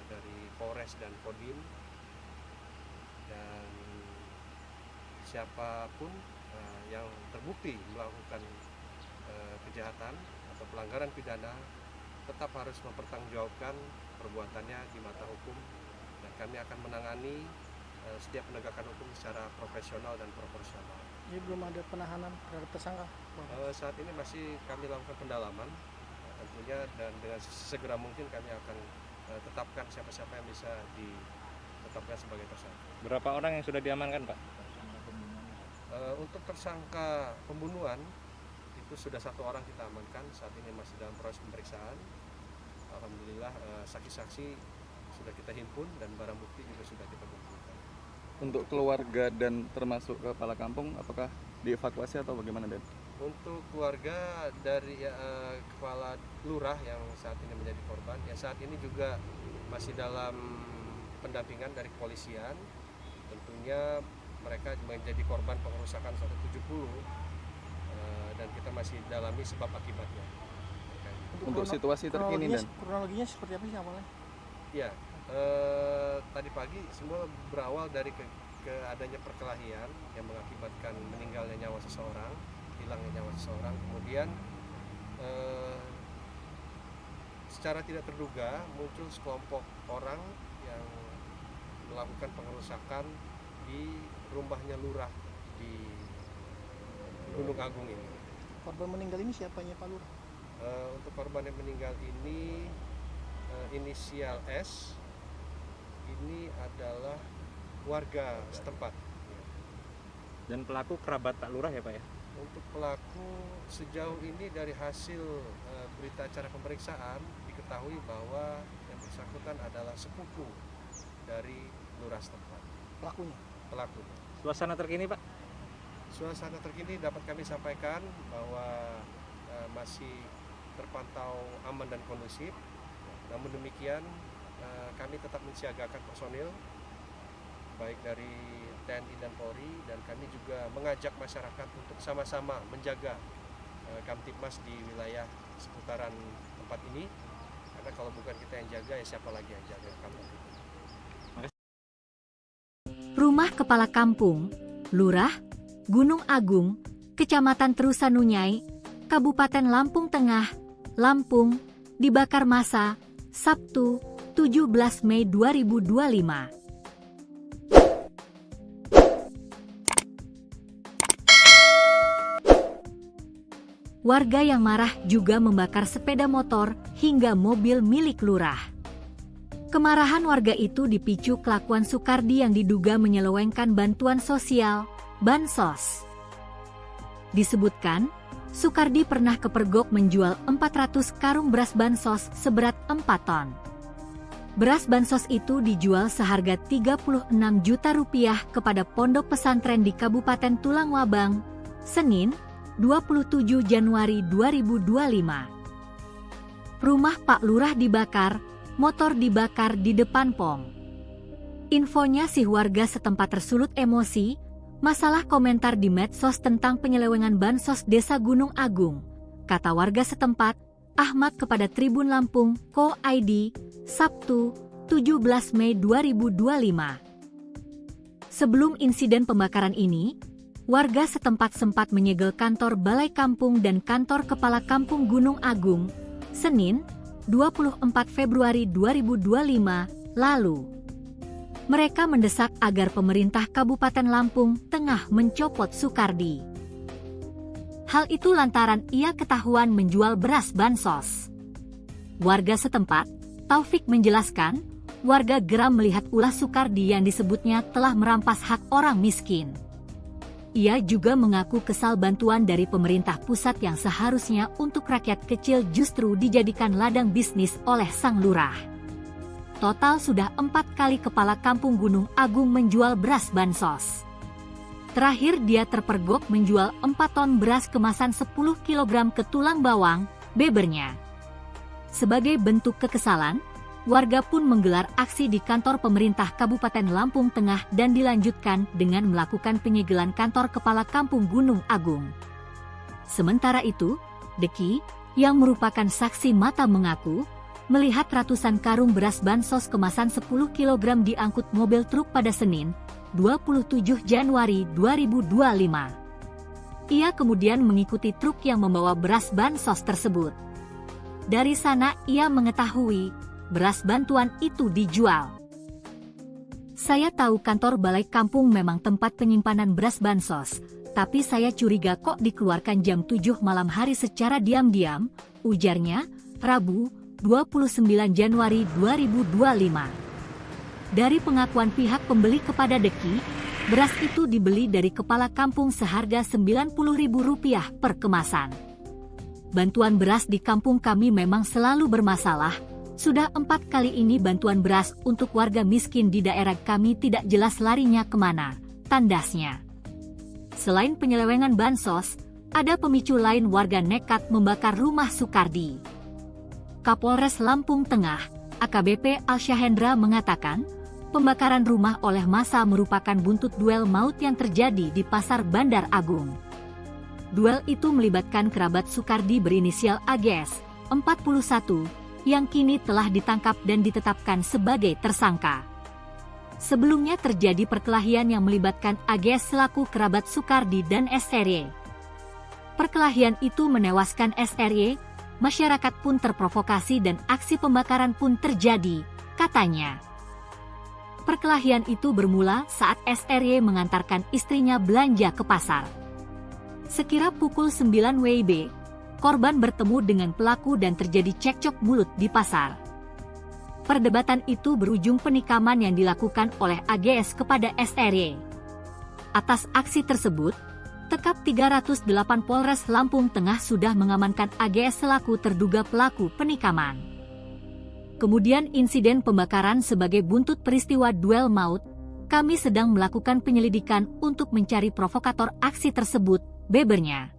[SPEAKER 3] dari Polres dan Kodim. Dan siapapun yang terbukti melakukan kejahatan atau pelanggaran pidana tetap harus mempertanggungjawabkan perbuatannya di mata hukum, dan kami akan menangani setiap penegakan hukum secara profesional dan proporsional.
[SPEAKER 4] Jadi belum ada penahanan terhadap tersangka.
[SPEAKER 3] Saat ini masih kami lakukan pendalaman tentunya, dan dengan segera mungkin kami akan tetapkan siapa-siapa yang bisa ditetapkan sebagai tersangka.
[SPEAKER 5] Berapa orang yang sudah diamankan, Pak?
[SPEAKER 3] Untuk tersangka pembunuhan itu sudah 1 orang kita amankan, saat ini masih dalam proses pemeriksaan. Alhamdulillah saksi-saksi sudah kita himpun dan barang bukti juga sudah kita kumpulkan.
[SPEAKER 6] Untuk keluarga dan termasuk kepala kampung, apakah dievakuasi atau bagaimana, Den?
[SPEAKER 3] Untuk keluarga dari kepala lurah yang saat ini menjadi korban, ya saat ini juga masih dalam pendampingan dari kepolisian. Tentunya mereka menjadi korban pengerusakan 170 dan kita masih dalami sebab akibatnya.
[SPEAKER 6] Untuk situasi terkini, Dan?
[SPEAKER 4] Kronologinya seperti apa sih awalnya?
[SPEAKER 3] Ya, tadi pagi semua berawal dari adanya perkelahian yang mengakibatkan meninggalnya nyawa seseorang, hilangnya nyawa seseorang. Kemudian secara tidak terduga muncul sekelompok orang yang melakukan pengerusakan di rumahnya lurah di Gunung Agung ini.
[SPEAKER 4] Korban meninggal ini siapanya Pak Lurah?
[SPEAKER 3] Untuk korban yang meninggal ini inisial S, ini adalah warga setempat.
[SPEAKER 5] Dan pelaku kerabat Pak Lurah ya, Pak ya?
[SPEAKER 3] Untuk pelaku sejauh ini dari hasil berita acara pemeriksaan diketahui bahwa yang bersangkutan adalah sepupu dari lurah setempat. Pelaku.
[SPEAKER 5] Suasana terkini, Pak?
[SPEAKER 3] Suasana terkini dapat kami sampaikan bahwa masih terpantau aman dan kondusif. Namun demikian kami tetap mensiagakan personil baik dari TNI dan Polri, dan kami juga mengajak masyarakat untuk sama-sama menjaga Kamtibmas di wilayah seputaran tempat ini, karena kalau bukan kita yang jaga, ya siapa lagi yang jaga Kamtibmas.
[SPEAKER 1] Rumah Kepala Kampung, Lurah, Gunung Agung, Kecamatan Terusanunyai, Kabupaten Lampung Tengah, Lampung, dibakar massa, Sabtu, 17 Mei 2025. Warga yang marah juga membakar sepeda motor hingga mobil milik lurah. Kemarahan warga itu dipicu kelakuan Sukardi yang diduga menyelewengkan bantuan sosial, bansos. Disebutkan, Sukardi pernah kepergok menjual 400 karung beras bansos seberat 4 ton. Beras bansos itu dijual seharga Rp36 juta kepada pondok pesantren di Kabupaten Tulang Wabang, Senin, 27 Januari 2025. Rumah Pak Lurah dibakar, motor dibakar di depan POM. Infonya si warga setempat tersulut emosi, masalah komentar di medsos tentang penyelewengan bansos Desa Gunung Agung, kata warga setempat, Ahmad kepada Tribun Lampung, Co.id, Sabtu, 17 Mei 2025. Sebelum insiden pembakaran ini, warga setempat sempat menyegel kantor Balai Kampung dan kantor Kepala Kampung Gunung Agung, Senin, 24 Februari 2025, lalu. Mereka mendesak agar pemerintah Kabupaten Lampung Tengah mencopot Sukardi. Hal itu lantaran ia ketahuan menjual beras bansos. Warga setempat, Taufik menjelaskan, warga geram melihat ulah Sukardi yang disebutnya telah merampas hak orang miskin. Ia juga mengaku kesal bantuan dari pemerintah pusat yang seharusnya untuk rakyat kecil justru dijadikan ladang bisnis oleh sang lurah. Total sudah 4 kali Kepala Kampung Gunung Agung menjual beras bansos. Terakhir dia terpergok menjual 4 ton beras kemasan 10 kg ke Tulang Bawang, bebernya. Sebagai bentuk kekesalan, warga pun menggelar aksi di kantor pemerintah Kabupaten Lampung Tengah dan dilanjutkan dengan melakukan penyegelan kantor Kepala Kampung Gunung Agung. Sementara itu, Deki, yang merupakan saksi mata mengaku, melihat ratusan karung beras bansos kemasan 10 kg diangkut mobil truk pada Senin, 27 Januari 2025. Ia kemudian mengikuti truk yang membawa beras bansos tersebut. Dari sana ia mengetahui beras bantuan itu dijual. Saya tahu kantor balai kampung memang tempat penyimpanan beras bansos, tapi saya curiga kok dikeluarkan jam 7 malam hari secara diam-diam, ujarnya, Rabu, 29 Januari 2025. Dari pengakuan pihak pembeli kepada Deki, beras itu dibeli dari kepala kampung seharga Rp90.000 per kemasan. Bantuan beras di kampung kami memang selalu bermasalah. Sudah 4 kali ini bantuan beras untuk warga miskin di daerah kami tidak jelas larinya kemana, tandasnya. Selain penyelewengan bansos, ada pemicu lain warga nekat membakar rumah Sukardi. Kapolres Lampung Tengah, AKBP Alsyahendra mengatakan, pembakaran rumah oleh massa merupakan buntut duel maut yang terjadi di Pasar Bandar Agung. Duel itu melibatkan kerabat Sukardi berinisial AGS, 41, yang kini telah ditangkap dan ditetapkan sebagai tersangka. Sebelumnya terjadi perkelahian yang melibatkan AGS selaku kerabat Sukardi dan SRY. Perkelahian itu menewaskan SRY, masyarakat pun terprovokasi dan aksi pembakaran pun terjadi, katanya. Perkelahian itu bermula saat SRY mengantarkan istrinya belanja ke pasar. Sekira pukul 9 WIB, korban bertemu dengan pelaku dan terjadi cekcok mulut di pasar. Perdebatan itu berujung penikaman yang dilakukan oleh AGS kepada SRY. Atas aksi tersebut, Tekap 308 Polres Lampung Tengah sudah mengamankan AGS selaku terduga pelaku penikaman. Kemudian insiden pembakaran sebagai buntut peristiwa duel maut, kami sedang melakukan penyelidikan untuk mencari provokator aksi tersebut, bebernya.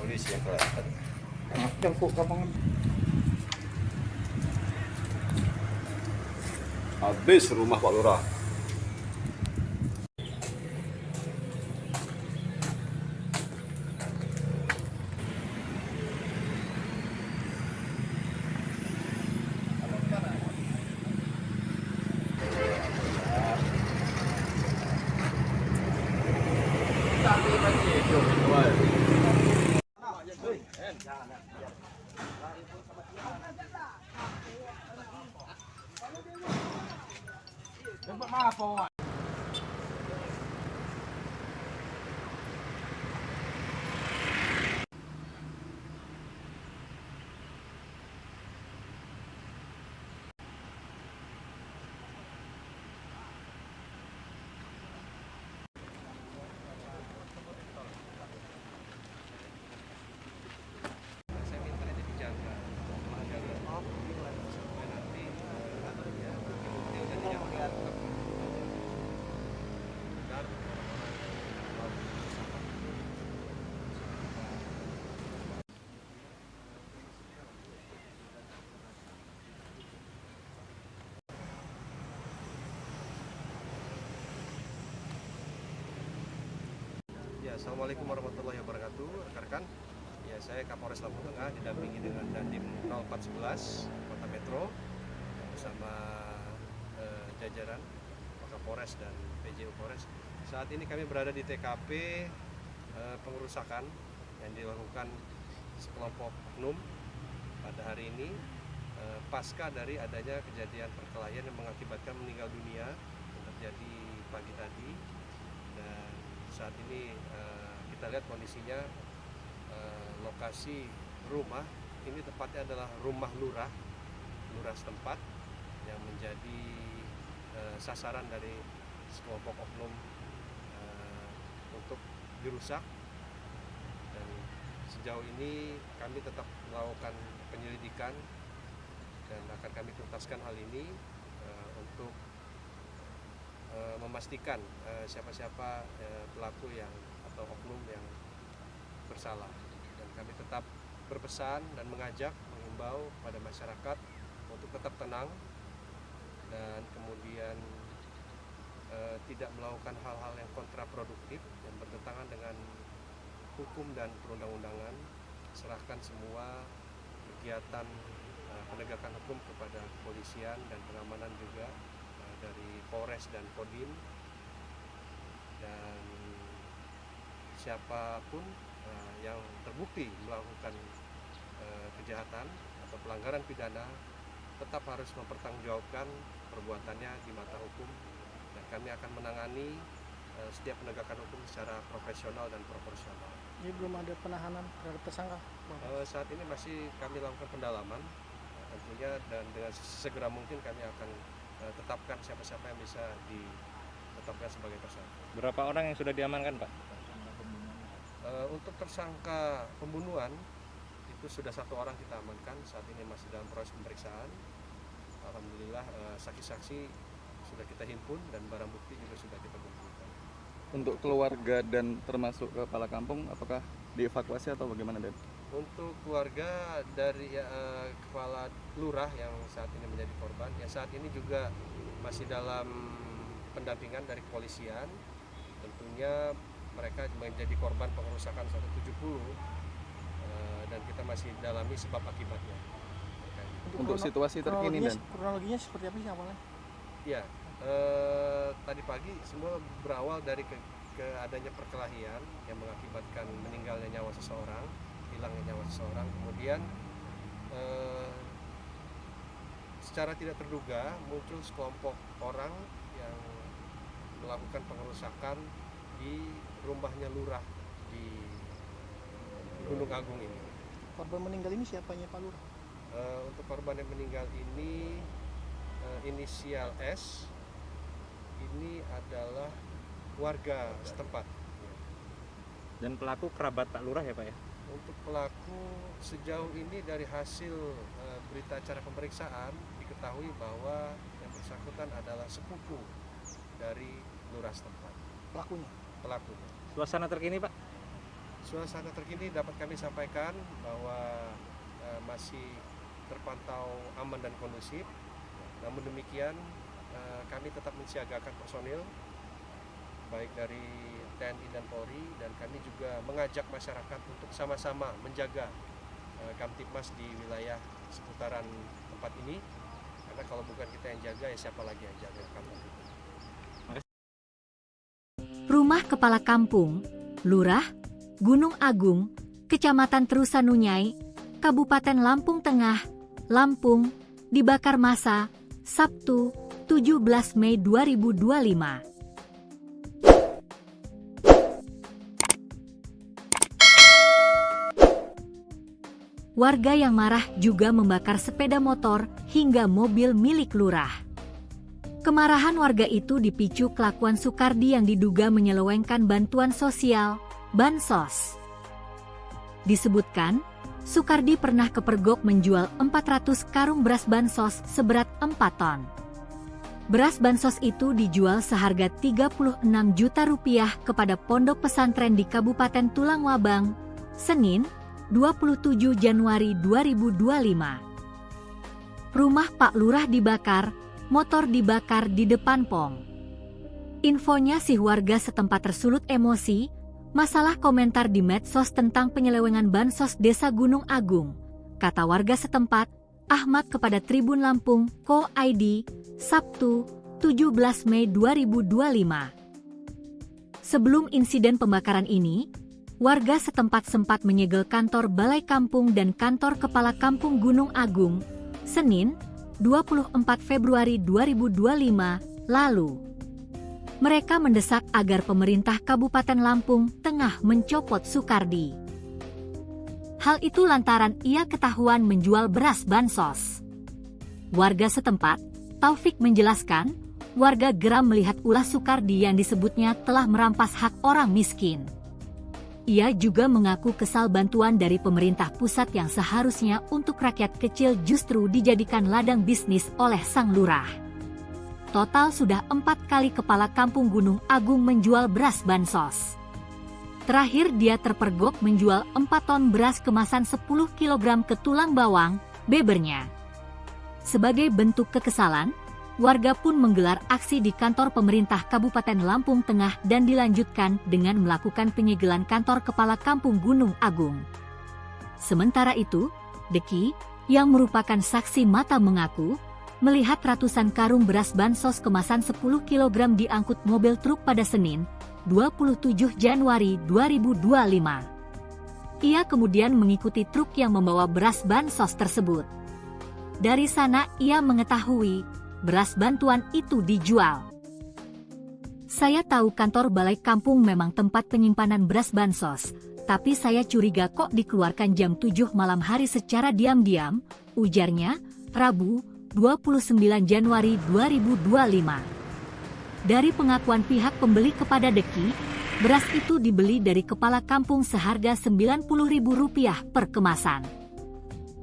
[SPEAKER 3] Polisi yang kelihatan. Habis rumah Pak Lurah. Ya, Assalamualaikum warahmatullahi wabarakatuh, rekan-rekan. Ya, saya Kapolres Lampung Tengah didampingi dengan Dandim 0411 Kota Metro bersama jajaran Kapolres dan PJU Polres. Saat ini kami berada di TKP pengerusakan yang dilakukan sekelompok oknum pada hari ini pasca dari adanya kejadian perkelahian yang mengakibatkan meninggal dunia yang terjadi pagi tadi. Dan saat ini kita lihat kondisinya lokasi rumah ini tepatnya adalah rumah lurah setempat yang menjadi sasaran dari sekelompok oknum untuk dirusak. Dan sejauh ini kami tetap melakukan penyelidikan dan akan kami tuntaskan hal ini untuk memastikan siapa-siapa pelaku yang atau oknum yang bersalah. Dan kami tetap berpesan dan mengimbau pada masyarakat untuk tetap tenang dan kemudian tidak melakukan hal-hal yang kontraproduktif yang bertentangan dengan hukum dan perundang-undangan. Serahkan semua kegiatan penegakan hukum kepada kepolisian dan pengamanan juga dari Polres dan Kodim. Dan siapapun yang terbukti melakukan kejahatan atau pelanggaran pidana tetap harus mempertanggungjawabkan perbuatannya di mata hukum, dan kami akan menangani setiap penegakan hukum secara profesional dan proporsional.
[SPEAKER 4] Jadi belum ada penahanan terhadap tersangka?
[SPEAKER 3] Saat ini masih kami lakukan pendalaman tentunya, dan dengan segera mungkin kami akan tetapkan siapa-siapa yang bisa ditetapkan sebagai tersangka.
[SPEAKER 5] Berapa orang yang sudah diamankan, Pak?
[SPEAKER 3] Untuk tersangka pembunuhan itu sudah 1 orang kita amankan, saat ini masih dalam proses pemeriksaan. Alhamdulillah saksi-saksi sudah kita himpun dan barang bukti juga sudah kita kumpulkan.
[SPEAKER 6] Untuk keluarga dan termasuk kepala kampung, apakah dievakuasi atau bagaimana, Den?
[SPEAKER 3] Untuk keluarga dari kepala lurah yang saat ini menjadi korban, ya saat ini juga masih dalam pendampingan dari kepolisian. Tentunya mereka menjadi korban pengerusakan 170 dan kita masih dalami sebab akibatnya.
[SPEAKER 6] Untuk situasi terkini, Dan?
[SPEAKER 4] Kronologinya seperti apa sih awalnya?
[SPEAKER 3] Ya, tadi pagi semua berawal dari adanya perkelahian yang mengakibatkan meninggalnya nyawa seseorang, hilangnya nyawa seseorang. Kemudian secara tidak terduga muncul sekelompok orang yang melakukan pengerusakan di rumahnya lurah di Gunung Agung ini.
[SPEAKER 4] Korban meninggal ini siapanya Pak Lurah?
[SPEAKER 3] Untuk korban yang meninggal ini inisial S, ini adalah warga setempat.
[SPEAKER 5] Dan pelaku kerabat Pak Lurah ya, Pak ya?
[SPEAKER 3] Untuk pelaku sejauh ini dari hasil berita acara pemeriksaan diketahui bahwa yang bersangkutan adalah sepupu dari lurah setempat. Pelaku.
[SPEAKER 5] Suasana terkini, Pak?
[SPEAKER 3] Suasana terkini dapat kami sampaikan bahwa masih terpantau aman dan kondusif. Namun demikian kami tetap mensiagakan personil baik dari TNI dan Polri, dan kami juga mengajak masyarakat untuk sama-sama menjaga Kamtibmas di wilayah seputaran tempat ini, karena kalau bukan kita yang jaga, ya siapa lagi yang jaga kampung itu.
[SPEAKER 1] Rumah Kepala Kampung, Lurah, Gunung Agung, Kecamatan Terusanunyai, Kabupaten Lampung Tengah, Lampung, dibakar massa, Sabtu, 17 Mei 2025. Warga yang marah juga membakar sepeda motor hingga mobil milik lurah. Kemarahan warga itu dipicu kelakuan Sukardi yang diduga menyelewengkan bantuan sosial, bansos. Disebutkan, Sukardi pernah kepergok menjual 400 karung beras bansos seberat 4 ton. Beras bansos itu dijual seharga Rp36 juta kepada pondok pesantren di Kabupaten Tulang Wabang, Senin, 27 Januari 2025. Rumah Pak Lurah dibakar, motor dibakar di depan POM. Infonya si warga setempat tersulut emosi, Masalah komentar di medsos tentang penyelewengan bansos Desa Gunung Agung, kata warga setempat, Ahmad kepada Tribun Lampung, Ko ID, Sabtu, 17 Mei 2025. Sebelum insiden pembakaran ini, warga setempat sempat menyegel kantor Balai Kampung dan kantor Kepala Kampung Gunung Agung, Senin, 24 Februari 2025, lalu. Mereka mendesak agar pemerintah Kabupaten Lampung Tengah mencopot Sukardi. Hal itu lantaran ia ketahuan menjual beras bansos. Warga setempat, Taufik menjelaskan, warga geram melihat ulah Sukardi yang disebutnya telah merampas hak orang miskin. Ia juga mengaku kesal bantuan dari pemerintah pusat yang seharusnya untuk rakyat kecil justru dijadikan ladang bisnis oleh sang lurah. Total sudah 4 kali Kepala Kampung Gunung Agung menjual beras bansos. Terakhir dia terpergok menjual 4 ton beras kemasan 10 kg ke Tulang Bawang, bebernya. Sebagai bentuk kekesalan, warga pun menggelar aksi di kantor pemerintah Kabupaten Lampung Tengah dan dilanjutkan dengan melakukan penyegelan kantor Kepala Kampung Gunung Agung. Sementara itu, Deki, yang merupakan saksi mata mengaku, melihat ratusan karung beras bansos kemasan 10 kg diangkut mobil truk pada Senin, 27 Januari 2025. Ia kemudian mengikuti truk yang membawa beras bansos tersebut. Dari sana ia mengetahui beras bantuan itu dijual. Saya tahu kantor Balai Kampung memang tempat penyimpanan beras bansos, tapi saya curiga kok dikeluarkan jam 7 malam hari secara diam-diam, ujarnya, Rabu, 29 Januari 2025. Dari pengakuan pihak pembeli kepada Deki, beras itu dibeli dari Kepala Kampung seharga Rp90.000 per kemasan.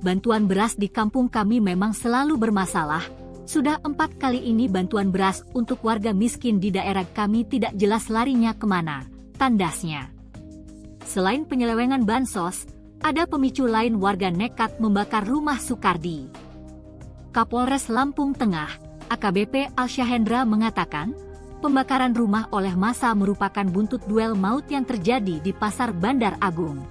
[SPEAKER 1] Bantuan beras di kampung kami memang selalu bermasalah, sudah 4 kali ini bantuan beras untuk warga miskin di daerah kami tidak jelas larinya kemana, tandasnya. Selain penyelewengan bansos, ada pemicu lain warga nekat membakar rumah Sukardi. Kapolres Lampung Tengah, AKBP Alsyahendra mengatakan, pembakaran rumah oleh massa merupakan buntut duel maut yang terjadi di Pasar Bandar Agung.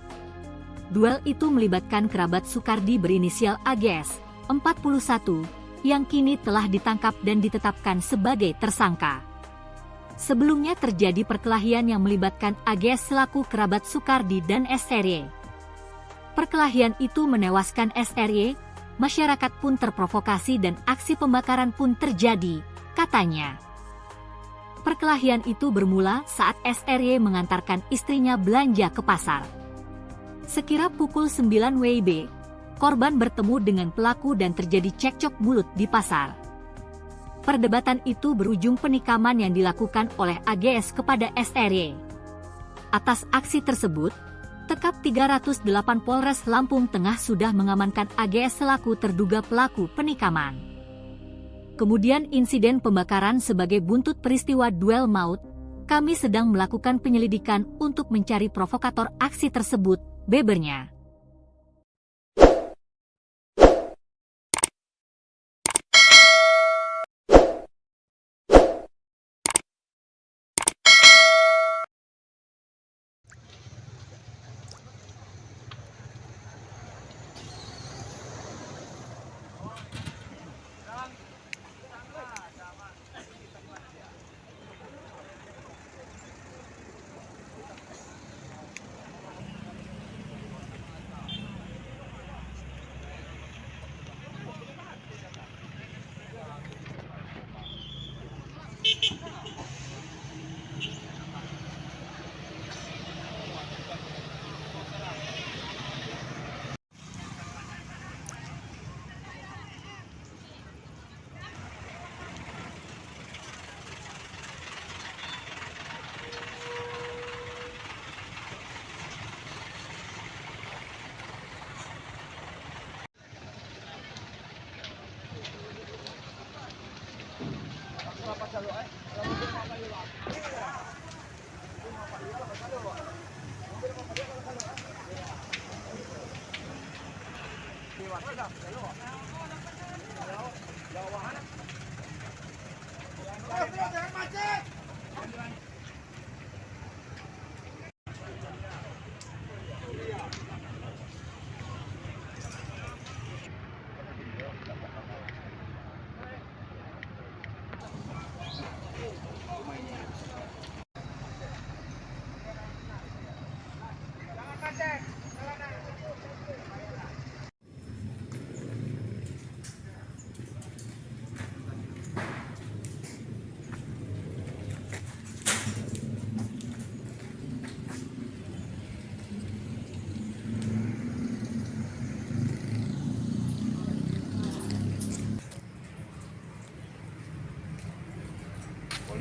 [SPEAKER 1] Duel itu melibatkan kerabat Sukardi berinisial AGS, 41, yang kini telah ditangkap dan ditetapkan sebagai tersangka. Sebelumnya terjadi perkelahian yang melibatkan AGS selaku kerabat Sukardi dan SRY. Perkelahian itu menewaskan SRY, masyarakat pun terprovokasi dan aksi pembakaran pun terjadi, katanya. Perkelahian itu bermula saat SRY mengantarkan istrinya belanja ke pasar. Sekira pukul 9 WIB, korban bertemu dengan pelaku dan terjadi cekcok mulut di pasar. Perdebatan itu berujung penikaman yang dilakukan oleh AGS kepada SRY. Atas aksi tersebut, Tekap 308 Polres Lampung Tengah sudah mengamankan AGS selaku terduga pelaku penikaman. Kemudian insiden pembakaran sebagai buntut peristiwa duel maut, kami sedang melakukan penyelidikan untuk mencari provokator aksi tersebut, bebernya.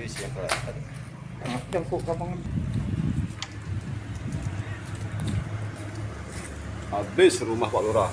[SPEAKER 3] habis yang kelas tadi. Habis rumah Pak Lurah.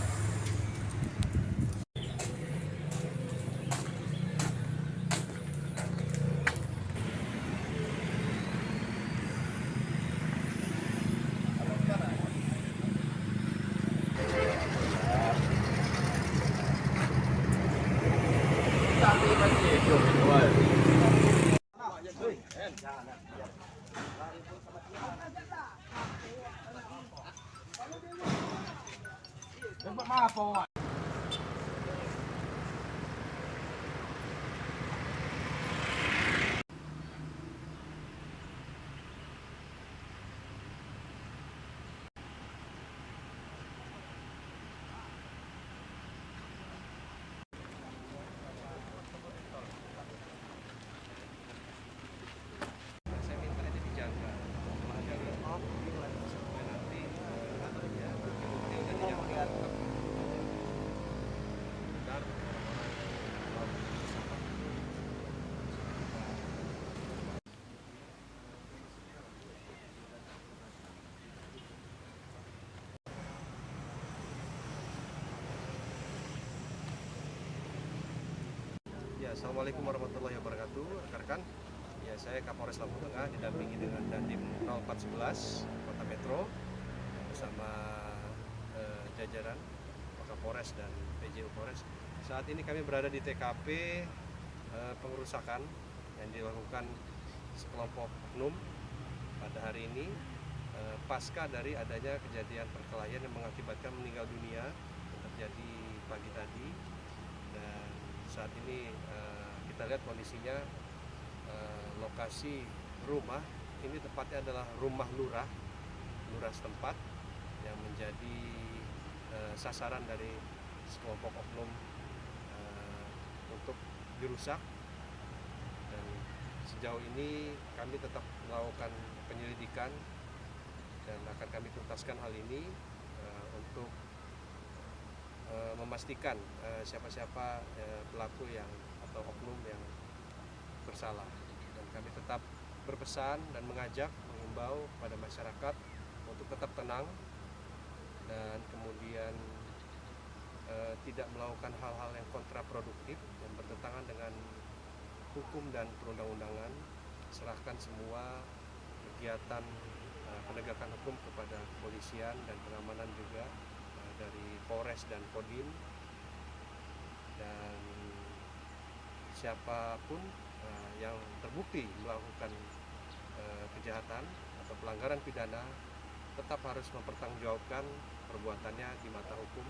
[SPEAKER 3] Saya minta ini dijaga, jangan off supaya nanti katanya bukti-bukti udah dijaga. Dan ya, assalamualaikum warahmatullahi wabarakatuh, rekan-rekan. Ya, saya Kapolres Lampung Tengah didampingi dengan Dandim 0411 Kota Metro bersama jajaran Kapolres dan PJU Polres. Saat ini kami berada di TKP pengerusakan yang dilakukan sekelompok oknum pada hari ini pasca dari adanya kejadian perkelahian yang mengakibatkan meninggal dunia yang terjadi pagi tadi. Dan saat ini kita lihat kondisinya, lokasi rumah ini tepatnya adalah rumah lurah setempat yang menjadi sasaran dari sekelompok oknum untuk dirusak. Dan sejauh ini kami tetap melakukan penyelidikan dan akan kami tuntaskan hal ini untuk memastikan siapa-siapa pelaku yang atau oknum yang bersalah. Dan kami tetap berpesan dan mengimbau pada masyarakat untuk tetap tenang dan kemudian tidak melakukan hal-hal yang kontraproduktif yang bertentangan dengan hukum dan perundang-undangan. Serahkan semua kegiatan penegakan hukum kepada kepolisian dan pengamanan juga dari Polres dan Kodim. Dan siapapun yang terbukti melakukan kejahatan atau pelanggaran pidana tetap harus mempertanggungjawabkan perbuatannya di mata hukum,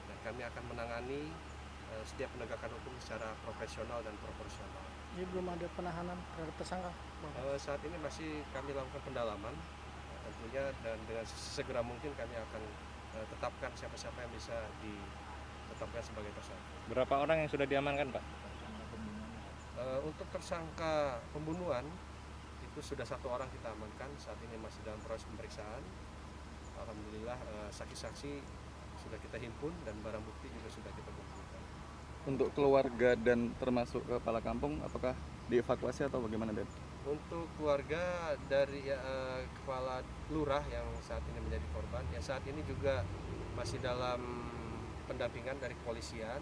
[SPEAKER 3] dan kami akan menangani setiap penegakan hukum secara profesional dan proporsional.
[SPEAKER 4] Jadi belum ada penahanan terhadap tersangka?
[SPEAKER 3] Saat ini masih kami lakukan pendalaman tentunya, dan dengan segera mungkin kami akan tetapkan siapa-siapa yang bisa ditetapkan sebagai tersangka.
[SPEAKER 5] Berapa orang yang sudah diamankan, Pak?
[SPEAKER 3] Untuk tersangka pembunuhan itu sudah 1 orang kita amankan, saat ini masih dalam proses pemeriksaan. Alhamdulillah saksi-saksi sudah kita himpun dan barang bukti juga sudah kita kumpulkan.
[SPEAKER 6] Untuk keluarga dan termasuk kepala kampung, apakah dievakuasi atau bagaimana, Den?
[SPEAKER 3] Untuk keluarga dari kepala lurah yang saat ini menjadi korban, ya saat ini juga masih dalam pendampingan dari kepolisian.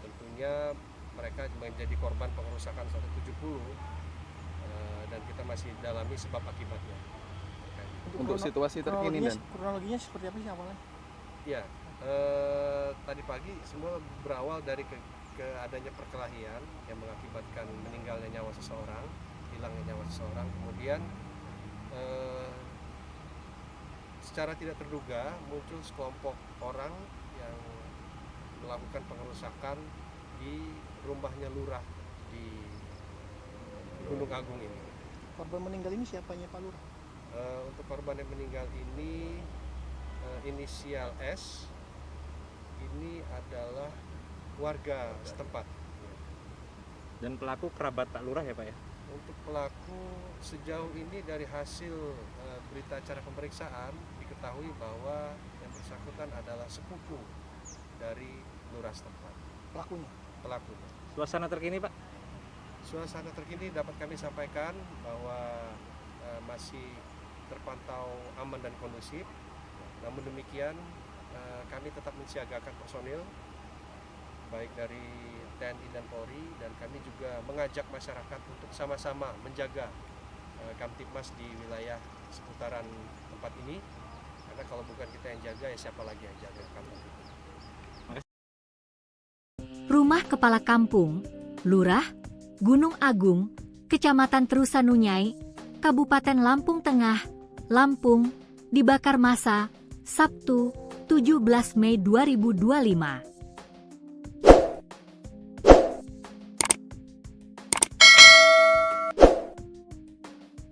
[SPEAKER 3] Tentunya mereka menjadi korban pengerusakan 170 dan kita masih dalami sebab akibatnya.
[SPEAKER 6] Untuk situasi terkini, Dan?
[SPEAKER 4] Kronologinya seperti apa sih awalnya?
[SPEAKER 3] Ya, tadi pagi semua berawal dari adanya perkelahian yang mengakibatkan meninggalnya nyawa seseorang, hilangnya nyawa seseorang. Kemudian secara tidak terduga muncul sekelompok orang yang melakukan pengerusakan di rumahnya lurah di Gunung Agung ini.
[SPEAKER 4] Korban meninggal ini siapanya Pak Lurah?
[SPEAKER 3] Untuk korban yang meninggal ini inisial S, ini adalah warga setempat.
[SPEAKER 5] Dan pelaku kerabat Pak Lurah ya, Pak ya?
[SPEAKER 3] Untuk pelaku sejauh ini dari hasil berita acara pemeriksaan diketahui bahwa yang bersangkutan adalah sepupu dari lurah setempat.
[SPEAKER 4] Pelakunya?
[SPEAKER 3] Pelakunya.
[SPEAKER 5] Suasana terkini, Pak?
[SPEAKER 3] Suasana terkini dapat kami sampaikan bahwa masih terpantau aman dan kondusif. Namun demikian kami tetap mensiagakan personil baik dari TNI dan Polri, dan kami juga mengajak masyarakat untuk sama-sama menjaga Kamtibmas di wilayah seputaran tempat ini, karena kalau bukan kita yang jaga, ya siapa lagi yang jaga Kamtibmas.
[SPEAKER 1] Rumah Kepala Kampung, Lurah, Gunung Agung, Kecamatan Terusanunyai, Kabupaten Lampung Tengah, Lampung, dibakar massa, Sabtu, 17 Mei 2025.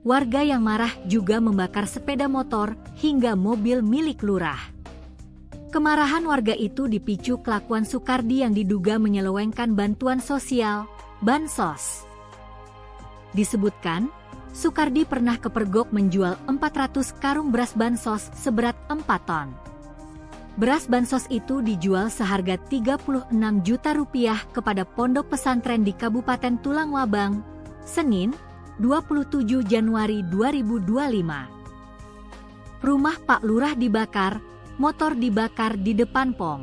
[SPEAKER 1] Warga yang marah juga membakar sepeda motor hingga mobil milik lurah. Kemarahan warga itu dipicu kelakuan Sukardi yang diduga menyelewengkan bantuan sosial, bansos. Disebutkan, Sukardi pernah kepergok menjual 400 karung beras bansos seberat 4 ton. Beras bansos itu dijual seharga Rp36 juta kepada pondok pesantren di Kabupaten Tulang Wabang, Senin, 27 Januari 2025. Rumah Pak Lurah dibakar, motor dibakar di depan POM.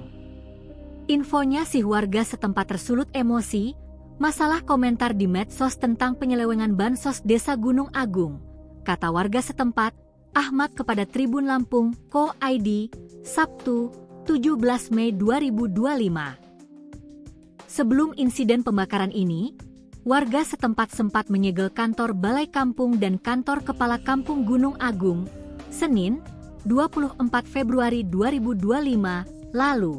[SPEAKER 1] Infonya si warga setempat tersulut emosi, masalah komentar di medsos tentang penyelewengan bansos Desa Gunung Agung, kata warga setempat, Ahmad kepada Tribun Lampung, Co.id, Sabtu, 17 Mei 2025. Sebelum insiden pembakaran ini, warga setempat sempat menyegel kantor Balai Kampung dan kantor Kepala Kampung Gunung Agung, Senin, 24 Februari 2025, lalu.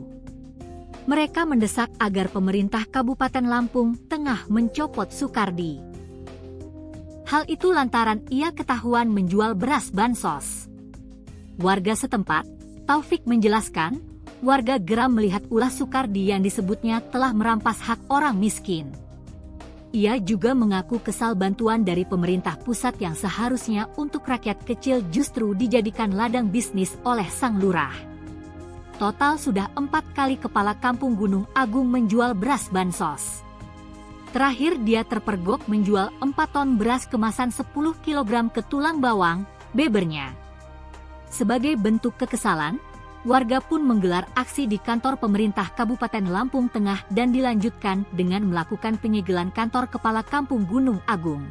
[SPEAKER 1] Mereka mendesak agar pemerintah Kabupaten Lampung Tengah mencopot Sukardi. Hal itu lantaran ia ketahuan menjual beras bansos. Warga setempat, Taufik menjelaskan, warga geram melihat ulah Sukardi yang disebutnya telah merampas hak orang miskin. Ia juga mengaku kesal bantuan dari pemerintah pusat yang seharusnya untuk rakyat kecil justru dijadikan ladang bisnis oleh sang lurah. Total sudah 4 kali Kepala Kampung Gunung Agung menjual beras bansos. Terakhir dia terpergok menjual 4 ton beras kemasan 10 kg ke Tulang Bawang, bebernya. Sebagai bentuk kekesalan, warga pun menggelar aksi di kantor pemerintah Kabupaten Lampung Tengah dan dilanjutkan dengan melakukan penyegelan kantor Kepala Kampung Gunung Agung.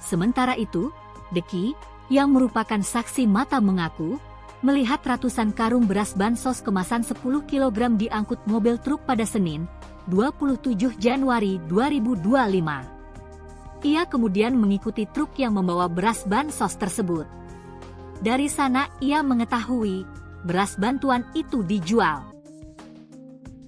[SPEAKER 1] Sementara itu, Deki, yang merupakan saksi mata mengaku, melihat ratusan karung beras bansos kemasan 10 kg diangkut mobil truk pada Senin, 27 Januari 2025. Ia kemudian mengikuti truk yang membawa beras bansos tersebut. Dari sana ia mengetahui beras bantuan itu dijual.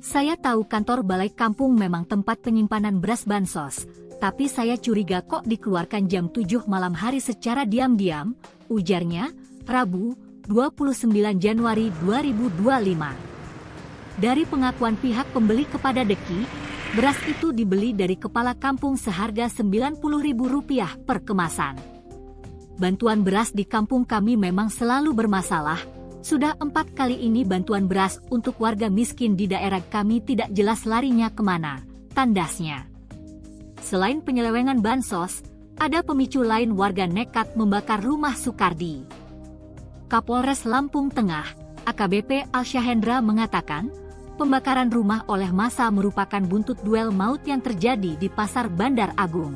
[SPEAKER 1] Saya tahu kantor Balai Kampung memang tempat penyimpanan beras bansos, tapi saya curiga kok dikeluarkan jam 7 malam hari secara diam-diam, ujarnya, Rabu, 29 Januari 2025. Dari pengakuan pihak pembeli kepada Deki, beras itu dibeli dari Kepala Kampung seharga Rp90.000 per kemasan. Bantuan beras di kampung kami memang selalu bermasalah. Sudah 4 kali ini bantuan beras untuk warga miskin di daerah kami tidak jelas larinya kemana, tandasnya. Selain penyelewengan bansos, ada pemicu lain warga nekat membakar rumah Sukardi. Kapolres Lampung Tengah, AKBP Alsyahendra mengatakan, pembakaran rumah oleh massa merupakan buntut duel maut yang terjadi di Pasar Bandar Agung.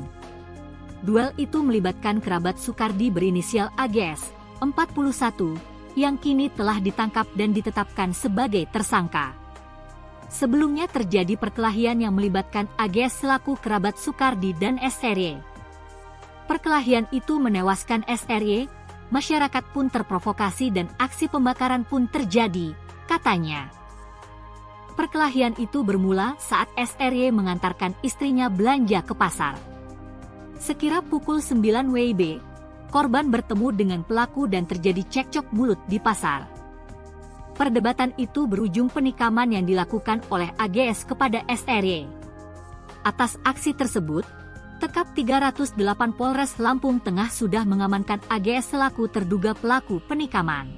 [SPEAKER 1] Duel itu melibatkan kerabat Sukardi berinisial AGS, 41, yang kini telah ditangkap dan ditetapkan sebagai tersangka. Sebelumnya terjadi perkelahian yang melibatkan AGS selaku kerabat Sukardi dan SRY. Perkelahian itu menewaskan SRY, masyarakat pun terprovokasi dan aksi pembakaran pun terjadi, katanya. Perkelahian itu bermula saat SRY mengantarkan istrinya belanja ke pasar. Sekira pukul 9 WIB, korban bertemu dengan pelaku dan terjadi cekcok mulut di pasar. Perdebatan itu berujung penikaman yang dilakukan oleh AGS kepada SRY. Atas aksi tersebut, Tekap 308 Polres Lampung Tengah sudah mengamankan AGS selaku terduga pelaku penikaman.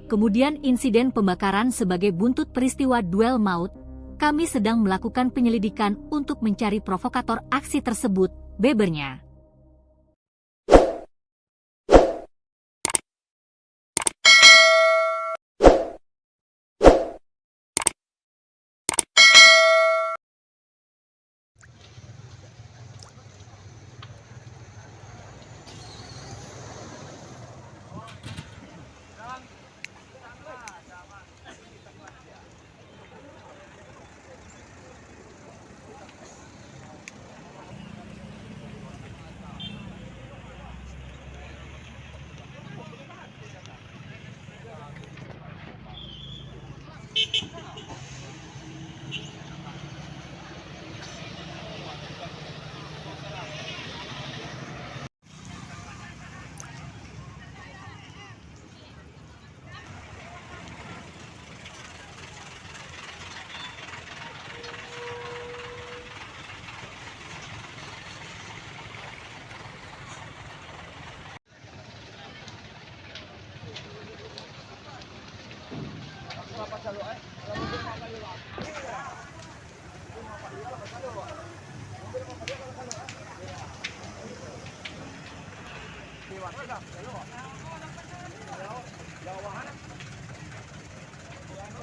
[SPEAKER 1] Kemudian insiden pembakaran sebagai buntut peristiwa duel maut, Kami sedang melakukan penyelidikan untuk mencari provokator aksi tersebut, bebernya.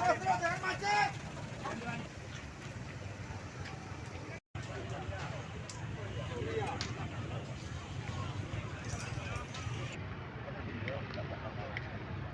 [SPEAKER 4] Ayo,